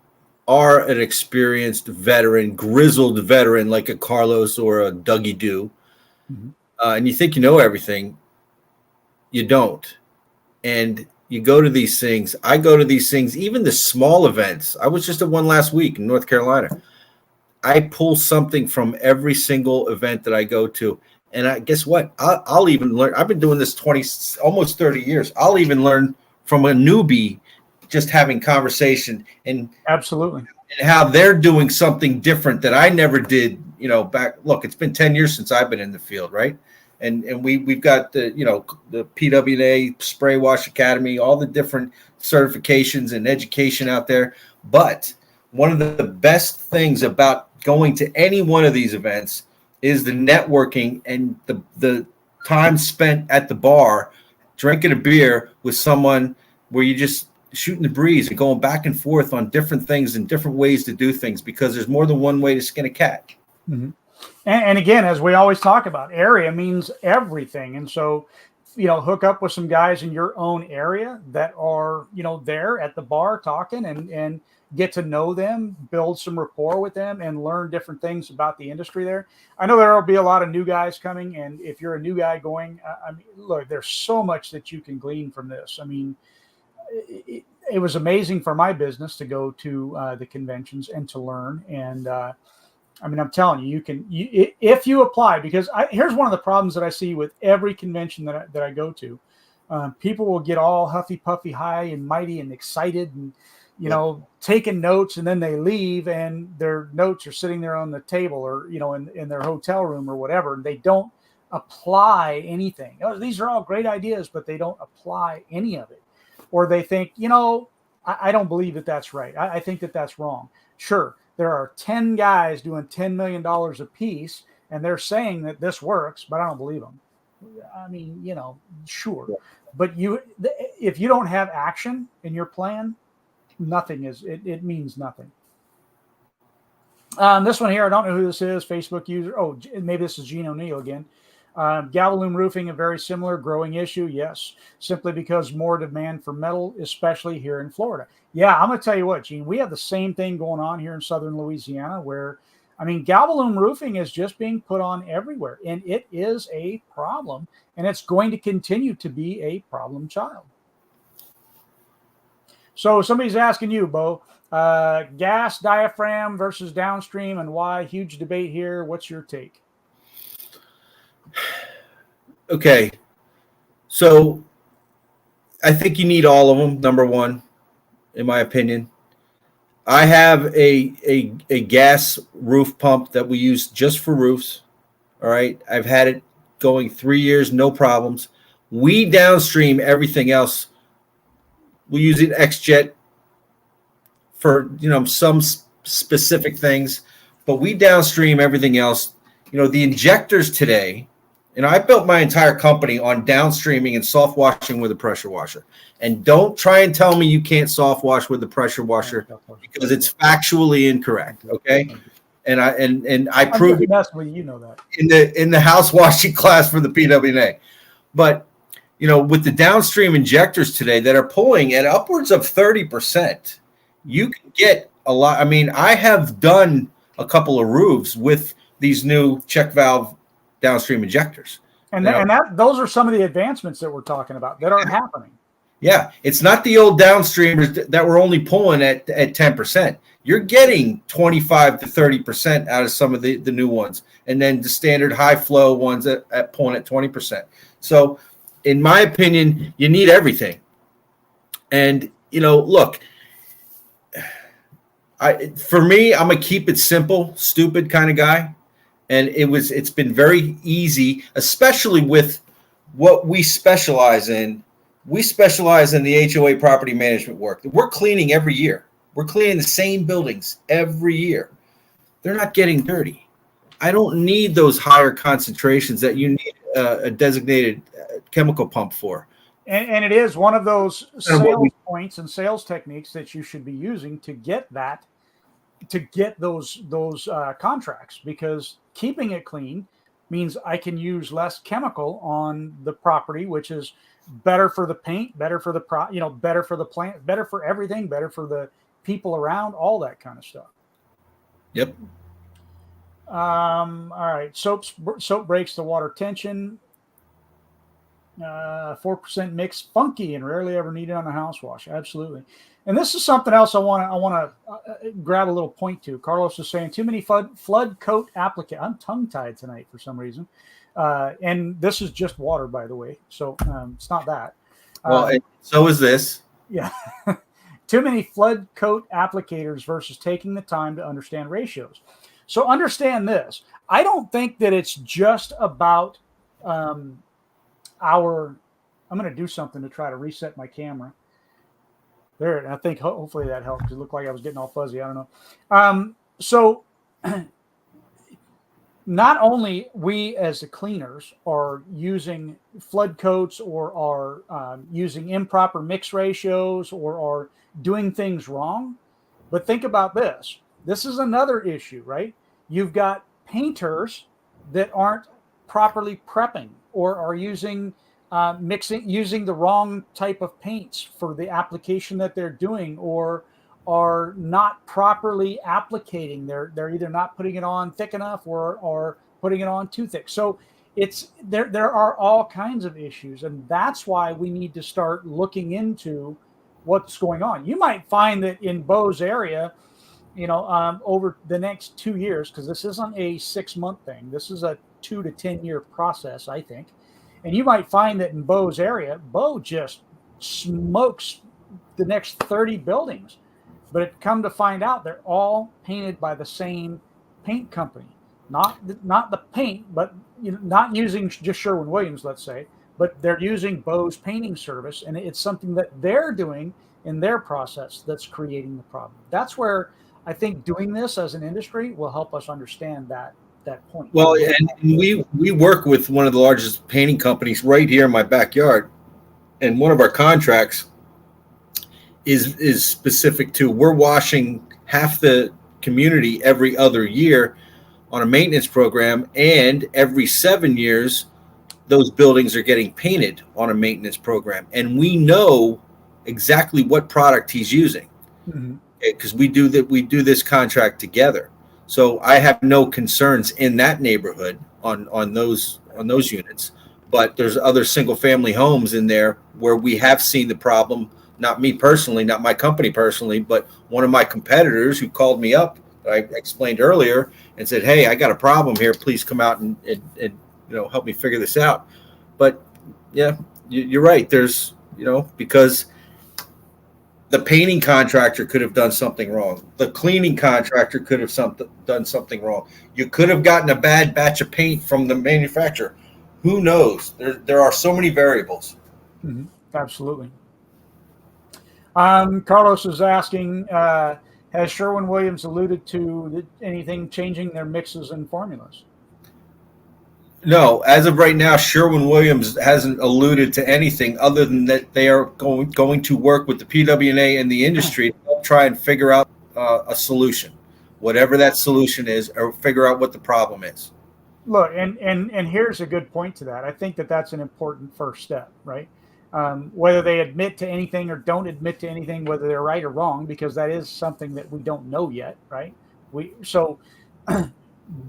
are an experienced veteran, grizzled veteran like a Carlos or a Dougie Do, and you think you know everything, you don't. And you go to these things. I go to these things, even the small events. I was just at one last week in North Carolina. I pull something from every single event that I go to. And guess what? I'll even learn. I've been doing this almost 30 years. I'll even learn from a newbie just having conversation and absolutely, and how they're doing something different that I never did, back. Look, it's been 10 years since I've been in the field, right? And we've got the PWNA Spray Wash Academy, all the different certifications and education out there. But one of the best things about going to any one of these events is the networking and the time spent at the bar drinking a beer with someone where you just shooting the breeze and going back and forth on different things and different ways to do things, because there's more than one way to skin a cat. Mm-hmm. And again, as we always talk about, area means everything. And so, hook up with some guys in your own area that are, there at the bar talking and get to know them, build some rapport with them, and learn different things about the industry there. I know there will be a lot of new guys coming. And if you're a new guy going, look, there's so much that you can glean from this. I mean, it was amazing for my business to go to the conventions and to learn. And, I'm telling you, if you apply, because here's one of the problems that I see with every convention that I go to. People will get all huffy puffy, high and mighty and excited and, taking notes, and then they leave and their notes are sitting there on the table or, in their hotel room or whatever. And they don't apply anything. These are all great ideas, but they don't apply any of it. Or they think, I don't believe that that's right. I think that that's wrong. Sure. There are 10 guys doing $10 million a piece, and they're saying that this works, but I don't believe them. Sure. Yeah. But if you don't have action in your plan, it means nothing. This one here, I don't know who this is, Facebook user. Oh, maybe this is Gene O'Neill again. Galvalume roofing, a very similar growing issue. Yes, simply because more demand for metal, especially here in Florida. Yeah, I'm going to tell you what, Gene, we have the same thing going on here in Southern Louisiana where, Galvalume roofing is just being put on everywhere, and it is a problem, and it's going to continue to be a problem child. So somebody's asking you, Bo, gas diaphragm versus downstream and why? Huge debate here. What's your take? Okay, so I think you need all of them, number one, in my opinion. I have a gas roof pump that we use just for roofs. All right. I've had it going 3 years, no problems. We downstream everything else. We use an XJet for, some specific things, but we downstream everything else. The injectors today, I built my entire company on downstreaming and soft washing with a pressure washer. And don't try and tell me you can't soft wash with the pressure washer, because it's factually incorrect. Okay. And I proved it that in the house washing class for the PWNA. But with the downstream injectors today that are pulling at upwards of 30%, you can get a lot. I mean, I have done a couple of roofs with these new check valve downstream injectors. And those are some of the advancements that we're talking about that are happening. Yeah, it's not the old downstreamers that were only pulling at 10%. You're getting 25 to 30% out of some of the new ones, and then the standard high flow ones at pulling at 20%. So, in my opinion, you need everything. And look, for me, I'm a keep it simple, stupid kind of guy, and it's been very easy, especially with what we specialize in. We specialize in the HOA property management work. We're cleaning every year. We're cleaning the same buildings every year. They're not getting dirty. I don't need those higher concentrations that you need a designated chemical pump for. And it is one of those sales points and sales techniques that you should be using to get those contracts, because keeping it clean means I can use less chemical on the property, which is better for the paint, better for the better for the plant, better for everything, better for the people around, all that kind of stuff. Yep. All right. Soap breaks the water tension. 4% mix, funky and rarely ever needed on a house wash. Absolutely. And this is something else I want to grab a little point to. Carlos is saying too many flood coat applicant. I'm tongue tied tonight for some reason. And this is just water, by the way. So it's not that. Well, so is this. Yeah. Too many flood coat applicators versus taking the time to understand ratios. So understand this. I don't think that it's just about I'm going to do something to try to reset my camera. There, I think hopefully that helped. It looked like I was getting all fuzzy. I don't know. So not only we as the cleaners are using flood coats or are using improper mix ratios or are doing things wrong, but think about this. This is another issue, right? You've got painters that aren't properly prepping or are using using the wrong type of paints for the application that they're doing, or are not properly applicating. They're either not putting it on thick enough or putting it on too thick. So there are all kinds of issues, and that's why we need to start looking into what's going on. You might find that in Bo's area, over the next 2 years, because this isn't a 6-month thing, this is a 2 to 10 year process, I think. And you might find that in Bo's area, Bo just smokes the next 30 buildings. But come to find out, they're all painted by the same paint company. Not the paint, but not using just Sherwin-Williams, let's say, but they're using Bo's painting service, and it's something that they're doing in their process that's creating the problem. That's where I think doing this as an industry will help us understand that point. Well, and we work with one of the largest painting companies right here in my backyard, and one of our contracts is specific to, we're washing half the community every other year on a maintenance program, and every 7 years those buildings are getting painted on a maintenance program, and we know exactly what product he's using, because we do this contract together. So I have no concerns in that neighborhood on those units. But there's other single family homes in there where we have seen the problem. Not me personally, not my company personally, but one of my competitors who called me up, that I explained earlier, and said, "Hey, I got a problem here. Please come out and help me figure this out." But yeah, you're right. There's because The painting contractor could have done something wrong. The cleaning contractor could have done something wrong. You could have gotten a bad batch of paint from the manufacturer. Who knows? There are so many variables. Mm-hmm. Absolutely. Carlos is asking, has Sherwin-Williams alluded to anything changing their mixes and formulas? No, as of right now, Sherwin-Williams hasn't alluded to anything other than that they are going to work with the PWNA and the industry to try and figure out a solution, whatever that solution is, or figure out what the problem is. Look, and here's a good point to that. I think that's an important first step, right? Whether they admit to anything or don't admit to anything, whether they're right or wrong, because that is something that we don't know yet, right?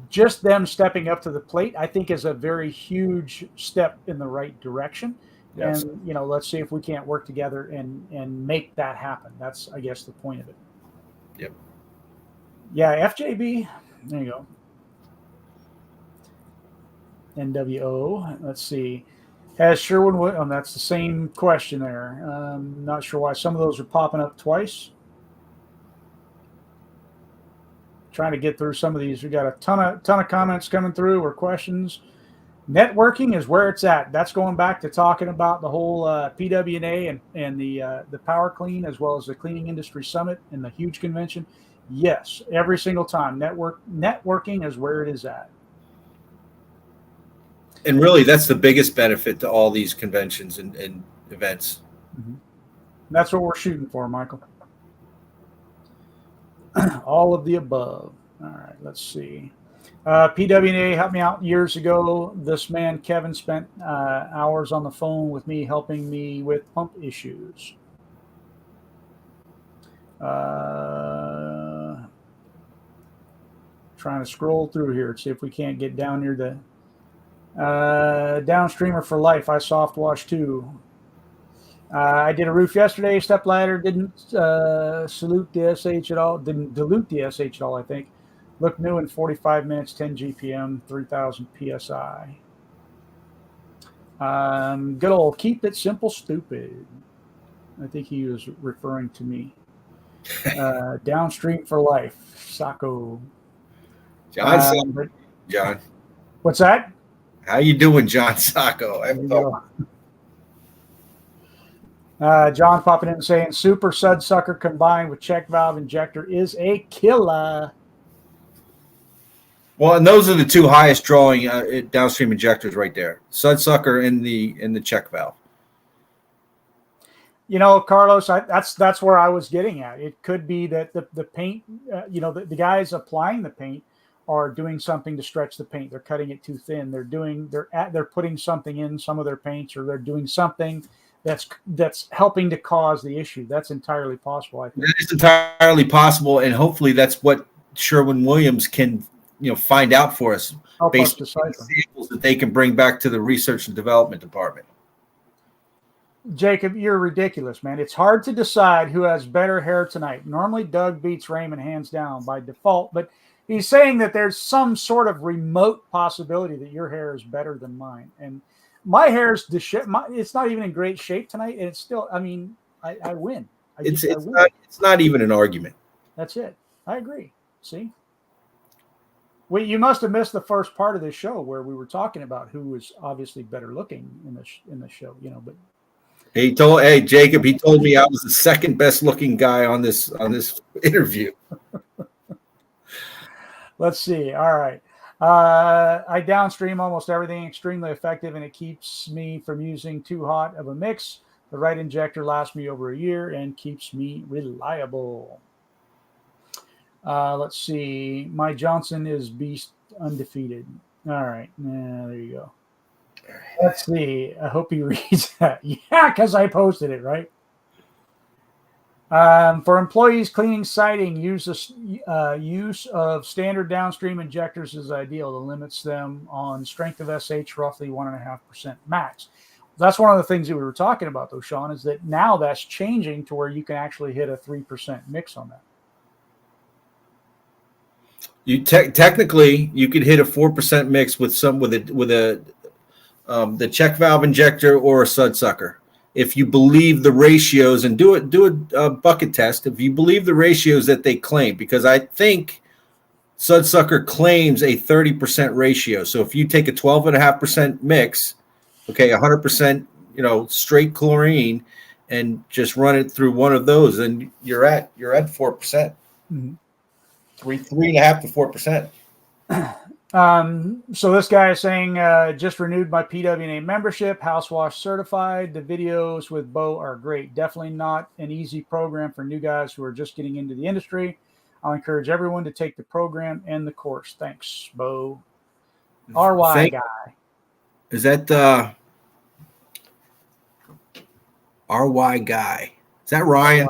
Just them stepping up to the plate, I think, is a very huge step in the right direction. Yes. And, let's see if we can't work together and make that happen. That's, I guess, the point of it. Yep. Yeah, FJB. There you go. NWO. Let's see. Has Sherwin-Williams, that's the same question there. Not sure why some of those are popping up twice. Trying to get through some of these. We got a ton of comments coming through or questions. Networking is where it's at. That's going back to talking about the whole PWNA and the Power Clean, as well as the Cleaning Industry Summit and the huge convention. Yes, every single time. Networking is where it is at. And really, that's the biggest benefit to all these conventions and events. Mm-hmm. That's what we're shooting for, Michael. All of the above. All right, let's see. PWNA helped me out years ago. This man, Kevin, spent hours on the phone with me helping me with pump issues. Trying to scroll through here to see if we can't get down near the downstreamer for life. I soft wash too. I did a roof yesterday, step ladder, didn't dilute the SH at all, I think. Looked new in 45 minutes, 10 GPM, 3,000 PSI. Good old keep it simple, stupid. I think he was referring to me. Downstream for life, Sacco. John. What's that? How you doing, John Sacco? John popping in and saying super Sudsucker combined with check valve injector is a killer. Well, and those are the two highest drawing downstream injectors right there: Sudsucker and the check valve. Carlos, that's where I was getting at. It could be that the paint, the guys applying the paint are doing something to stretch the paint. They're cutting it too thin. They're putting something in some of their paints, or they're doing something that's helping to cause the issue. That's entirely possible, I think. That is entirely possible, and hopefully that's what Sherwin-Williams can find out for us based on samples that they can bring back to the research and development department. Jacob, you're ridiculous, man. It's hard to decide who has better hair tonight. Normally Doug beats Raymond hands down by default, but he's saying that there's some sort of remote possibility that your hair is better than mine. And my hair's it's not even in great shape tonight, and it's still, I win. It's not even an argument. That's it. I agree. See? You must have missed the first part of this show where we were talking about who was obviously better looking in the show, but Jacob, he told me I was the second best looking guy on this interview. Let's see. All right. I downstream almost everything, extremely effective, and it keeps me from using too hot of a mix. The right injector lasts me over a year and keeps me reliable. Let's see. My Johnson is beast undefeated. All right. There you go. Let's see. I hope he reads that. Yeah, because I posted it, right? For employees cleaning siding, use of standard downstream injectors is ideal. It limits them on strength of SH roughly 1.5% max. That's one of the things that we were talking about, though, Sean, is that now that's changing to where you can actually hit a 3% mix on that. You technically you could hit a 4% mix with the check valve injector or a Sudsucker. if you believe the ratios, and do a bucket test, if you believe the ratios that they claim, because I think Sudsucker claims a 30% ratio. So if you take a 12.5% mix, okay, 100%, straight chlorine, and just run it through one of those, then you're at 4%, 3.5 to 4%. So this guy is saying, just renewed my PWNA membership, house wash certified. The videos with Bo are great. Definitely not an easy program for new guys who are just getting into the industry. I'll encourage everyone to take the program and the course. Thanks, Bo. RY guy. Is that RY guy? Is that Ryan?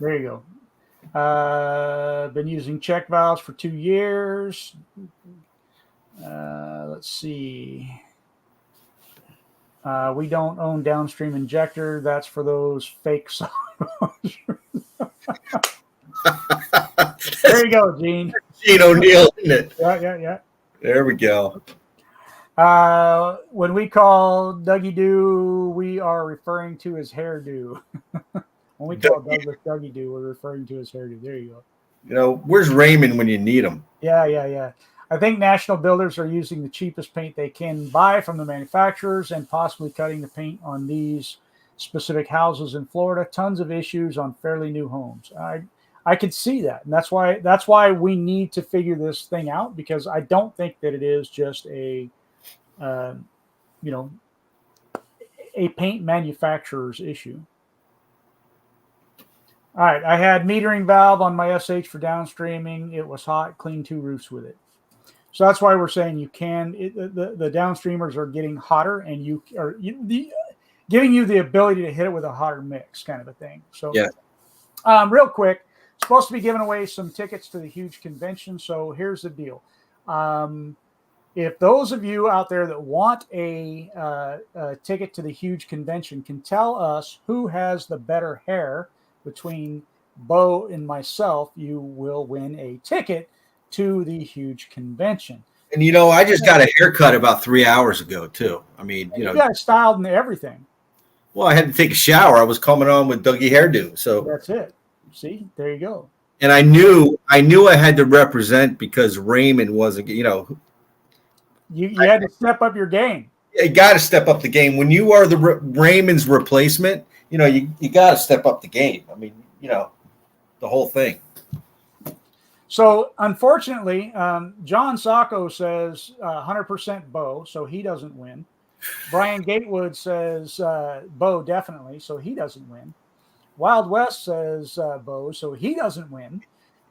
There you go. Been using check valves for 2 years. Let's see. We don't own downstream injector. That's for those fake solid. There you go, Gene. Gene O'Neill, isn't it? Yeah. There we go. When we call Dougie Doo, we are referring to his hairdo. When we call Douglas Dougie Doo, we're referring to his hairdo. There you go. Where's Raymond when you need him? Yeah. I think national builders are using the cheapest paint they can buy from the manufacturers and possibly cutting the paint on these specific houses in Florida. Tons of issues on fairly new homes. I could see that, and that's why we need to figure this thing out, because I don't think that it is just a paint manufacturer's issue. All right, I had metering valve on my SH for downstreaming. It was hot. Cleaned 2 roofs with it. So that's why we're saying you can. The downstreamers are getting hotter, and giving you the ability to hit it with a hotter mix, kind of a thing. So yeah. Real quick, supposed to be giving away some tickets to the huge convention. So here's the deal. If those of you out there that want a ticket to the huge convention can tell us who has the better hair between Bo and myself, you will win a ticket to the huge convention. And I just got a haircut about 3 hours ago too. I mean, you got it styled and everything. Well, I had to take a shower. I was coming on with Dougie hairdo, so that's it. See, there you go. And I knew I had to represent, because Raymond wasn't. You had to step up your game. You got to step up the game when you are the Raymond's replacement. You got to step up the game. I mean, the whole thing. So, unfortunately, John Sacco says 100% Bo, so he doesn't win. Brian Gatewood says Bo definitely, so he doesn't win. Wild West says Bo, so he doesn't win.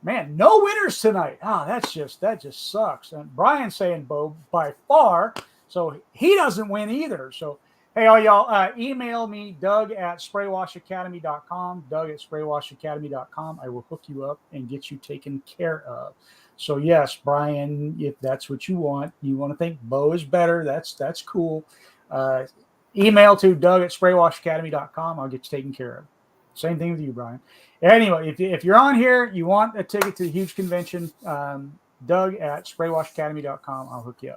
Man, no winners tonight. That just sucks. And Brian's saying Bo by far, so he doesn't win either. So, hey, all y'all, email me, Doug@spraywashacademy.com, Doug@spraywashacademy.com. I will hook you up and get you taken care of. So, yes, Brian, if that's what you want to think Bo is better, that's cool. Email to Doug@spraywashacademy.com. I'll get you taken care of. Same thing with you, Brian. Anyway, if you're on here, you want a ticket to the huge convention, Doug@spraywashacademy.com. I'll hook you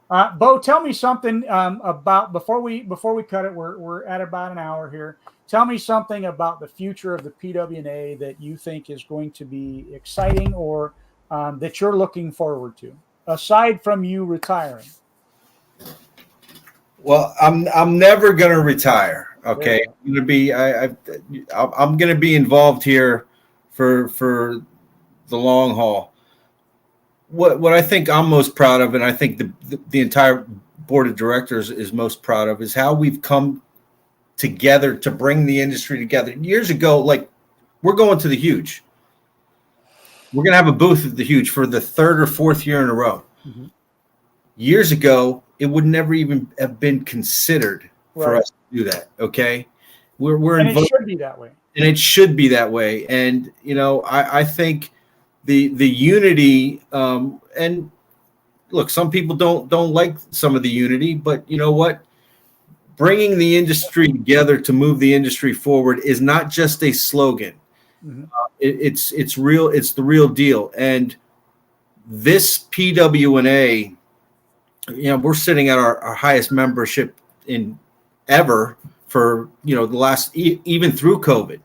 up. Bo, tell me something about before we cut it. We're at about an hour here. Tell me something about the future of the PWNA that you think is going to be exciting, or that you're looking forward to, aside from you retiring. Well, I'm never going to retire. Okay, I'm going to be involved here for the long haul. What I think I'm most proud of, and I think the entire board of directors is most proud of, is how we've come together to bring the industry together. Years ago, like, we're going to the huge. We're going to have a booth at the huge for the 3rd or 4th year in a row. Mm-hmm. Years ago, it would never even have been considered for us to do that. Okay, we're and it should be that way. And it should be that way. And I think the unity. And look, some people don't like some of the unity, but you know what? Bringing the industry together to move the industry forward is not just a slogan. Mm-hmm. It's real. It's the real deal. And this PWNA we're sitting at our highest membership in ever for, the last, even through COVID.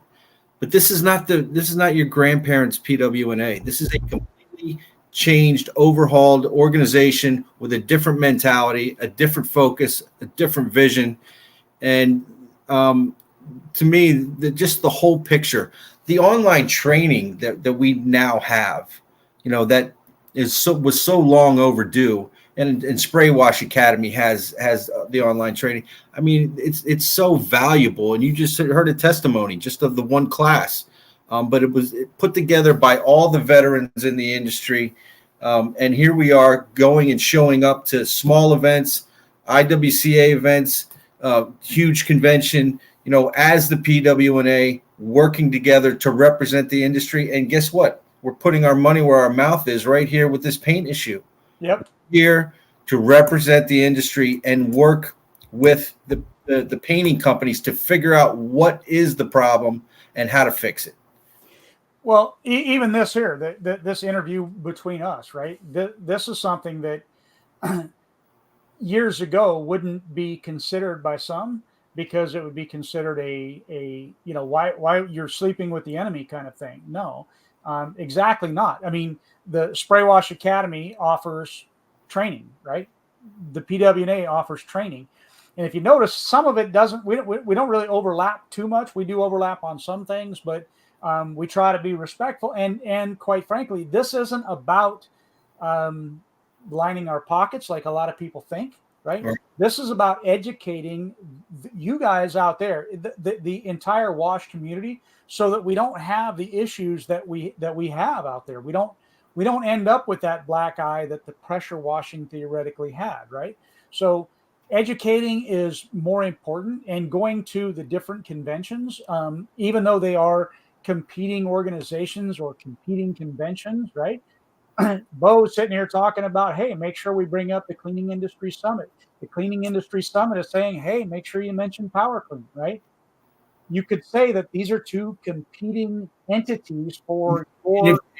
But this is not your grandparents' PWNA. This is a completely changed, overhauled organization with a different mentality, a different focus, a different vision. And to me, just the whole picture, the online training that we now have, that was so long overdue. And Spray Wash Academy has the online training. I mean, it's so valuable. And you just heard a testimony just of the one class, but it was put together by all the veterans in the industry. And here we are going and showing up to small events, IWCA events, huge convention, as the PWNA, working together to represent the industry. And guess what? We're putting our money where our mouth is right here with this paint issue. Yep. Here to represent the industry and work with the painting companies to figure out what is the problem and how to fix it. Well, even this here, this interview between us, right? This is something that years ago wouldn't be considered by some, because it would be considered a why you're sleeping with the enemy kind of thing. No, exactly not. I mean, the Spray Wash Academy offers training, right? The PWNA offers training. And if you notice, some of it doesn't, we don't really overlap too much. We do overlap on some things, but we try to be respectful. And quite frankly, this isn't about lining our pockets like a lot of people think, right? This is about educating you guys out there, the entire wash community, so that we don't have the issues that we have out there. We don't end up with that black eye that the pressure washing theoretically had, right? So educating is more important, and going to the different conventions, even though they are competing organizations or competing conventions, right? Bo's sitting here talking about, hey, make sure we bring up the Cleaning Industry Summit. The Cleaning Industry Summit is saying, hey, make sure you mention Power Clean, right? You could say that these are two competing entities for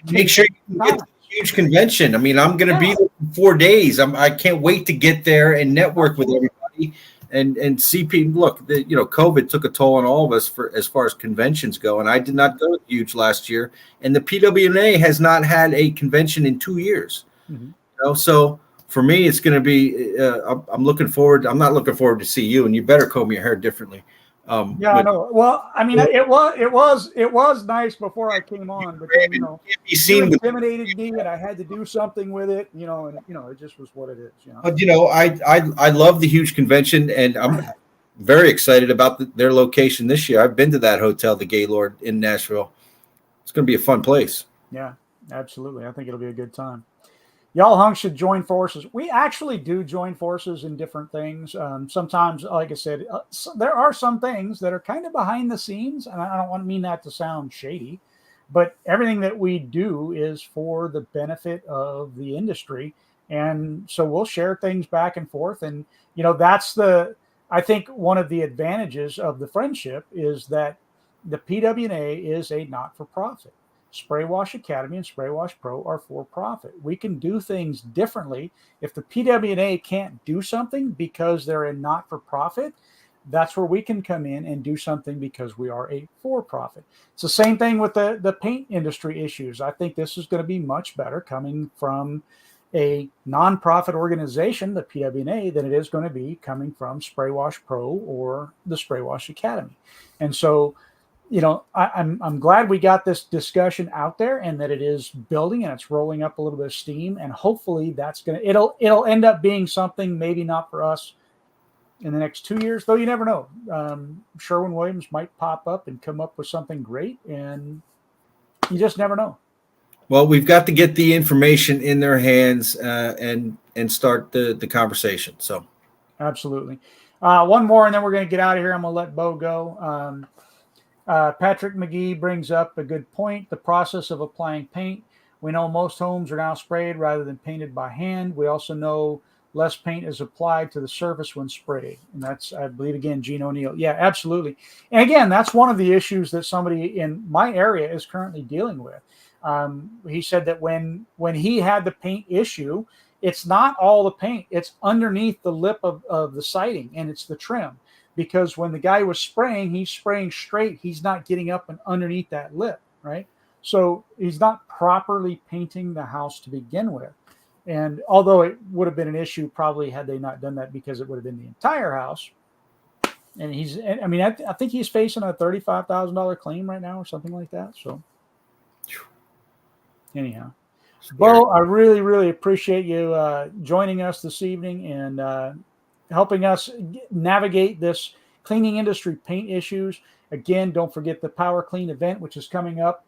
make sure you can get to a huge convention. I mean, I'm going to be there for 4 days. I can't wait to get there and network with everybody and see people. Look, COVID took a toll on all of us as far as conventions go, and I did not go huge last year. And the PWNA has not had a convention in 2 years. Mm-hmm. So for me, it's going to be. I'm looking forward. I'm not looking forward to see you, and you better comb your hair differently. I know. Well, I mean, it was nice before I came on, but then, you intimidated me, and I had to do something with it, and it just was what it is. But I love the huge convention, and I'm very excited about their location this year. I've been to that hotel, the Gaylord in Nashville. It's going to be a fun place. Yeah, absolutely. I think it'll be a good time. Y'all hunks should join forces. We actually do join forces in different things. Sometimes, like I said, there are some things that are kind of behind the scenes, and I don't want to mean that to sound shady, but everything that we do is for the benefit of the industry. And so we'll share things back and forth. And, that's I think one of the advantages of the friendship is that the PWNA is a not-for-profit. Spray Wash Academy and Spray Wash Pro are for profit. We can do things differently. If the PWNA can't do something because they're a not-for-profit, that's where we can come in and do something because we are a for-profit. It's the same thing with the paint industry issues. I think this is going to be much better coming from a nonprofit organization, the PWNA, than it is going to be coming from Spray Wash Pro or the Spray Wash Academy. And so, I'm glad we got this discussion out there and that it is building and it's rolling up a little bit of steam, and hopefully it'll end up being something maybe not for us in the next 2 years, though you never know. Sherwin-Williams might pop up and come up with something great, and you just never know. Well, we've got to get the information in their hands and start the conversation. So, absolutely. One more, and then we're going to get out of here. I'm going to let Bo go. Patrick McGee brings up a good point. The process of applying paint. We know most homes are now sprayed rather than painted by hand. We also know less paint is applied to the surface when sprayed. And that's, I believe, again, Gene O'Neill. Yeah, absolutely. And again, that's one of the issues that somebody in my area is currently dealing with. He said that when he had the paint issue, it's not all the paint. It's underneath the lip of the siding, and it's the trim. Because when the guy was spraying, he's spraying straight. He's not getting up and underneath that lip, right? So he's not properly painting the house to begin with. And although it would have been an issue probably had they not done that, because it would have been the entire house. And I think he's facing a $35,000 claim right now or something like that. So anyhow, Bo, I really, really appreciate you joining us this evening and helping us navigate this cleaning industry paint issues. Again, don't forget the Power Clean event, which is coming up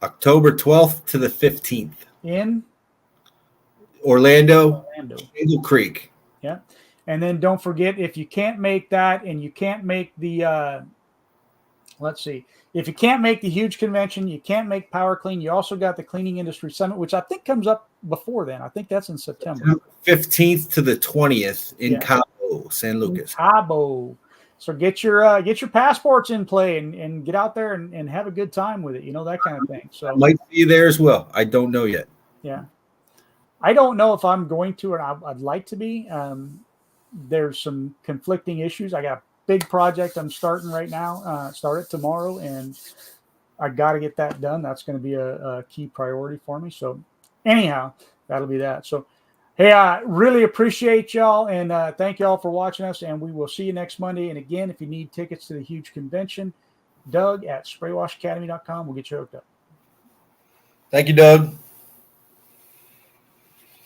October 12th to the 15th in Orlando. Eagle Creek. Yeah. And then don't forget, if you can't make that and you can't make the, if you can't make the huge convention, you can't make Power Clean, you also got the Cleaning Industry Summit, which I think comes up before then. I think that's in September. 15th to the 20th in Cabo, San Lucas. Cabo. So get your passports in play and get out there and have a good time with it, that kind of thing. So I might see you there as well. I don't know yet. Yeah. I don't know if I'm going to, or I'd like to be. There's some conflicting issues. I got a big project I'm starting right now, start it tomorrow, and I got to get that done. That's going to be a key priority for me. So anyhow, that'll be that. So, hey, I really appreciate y'all, and thank y'all for watching us, and we will see you next Monday. And again, if you need tickets to the huge convention, Doug at spraywashacademy.com will get you hooked up. Thank you, Doug.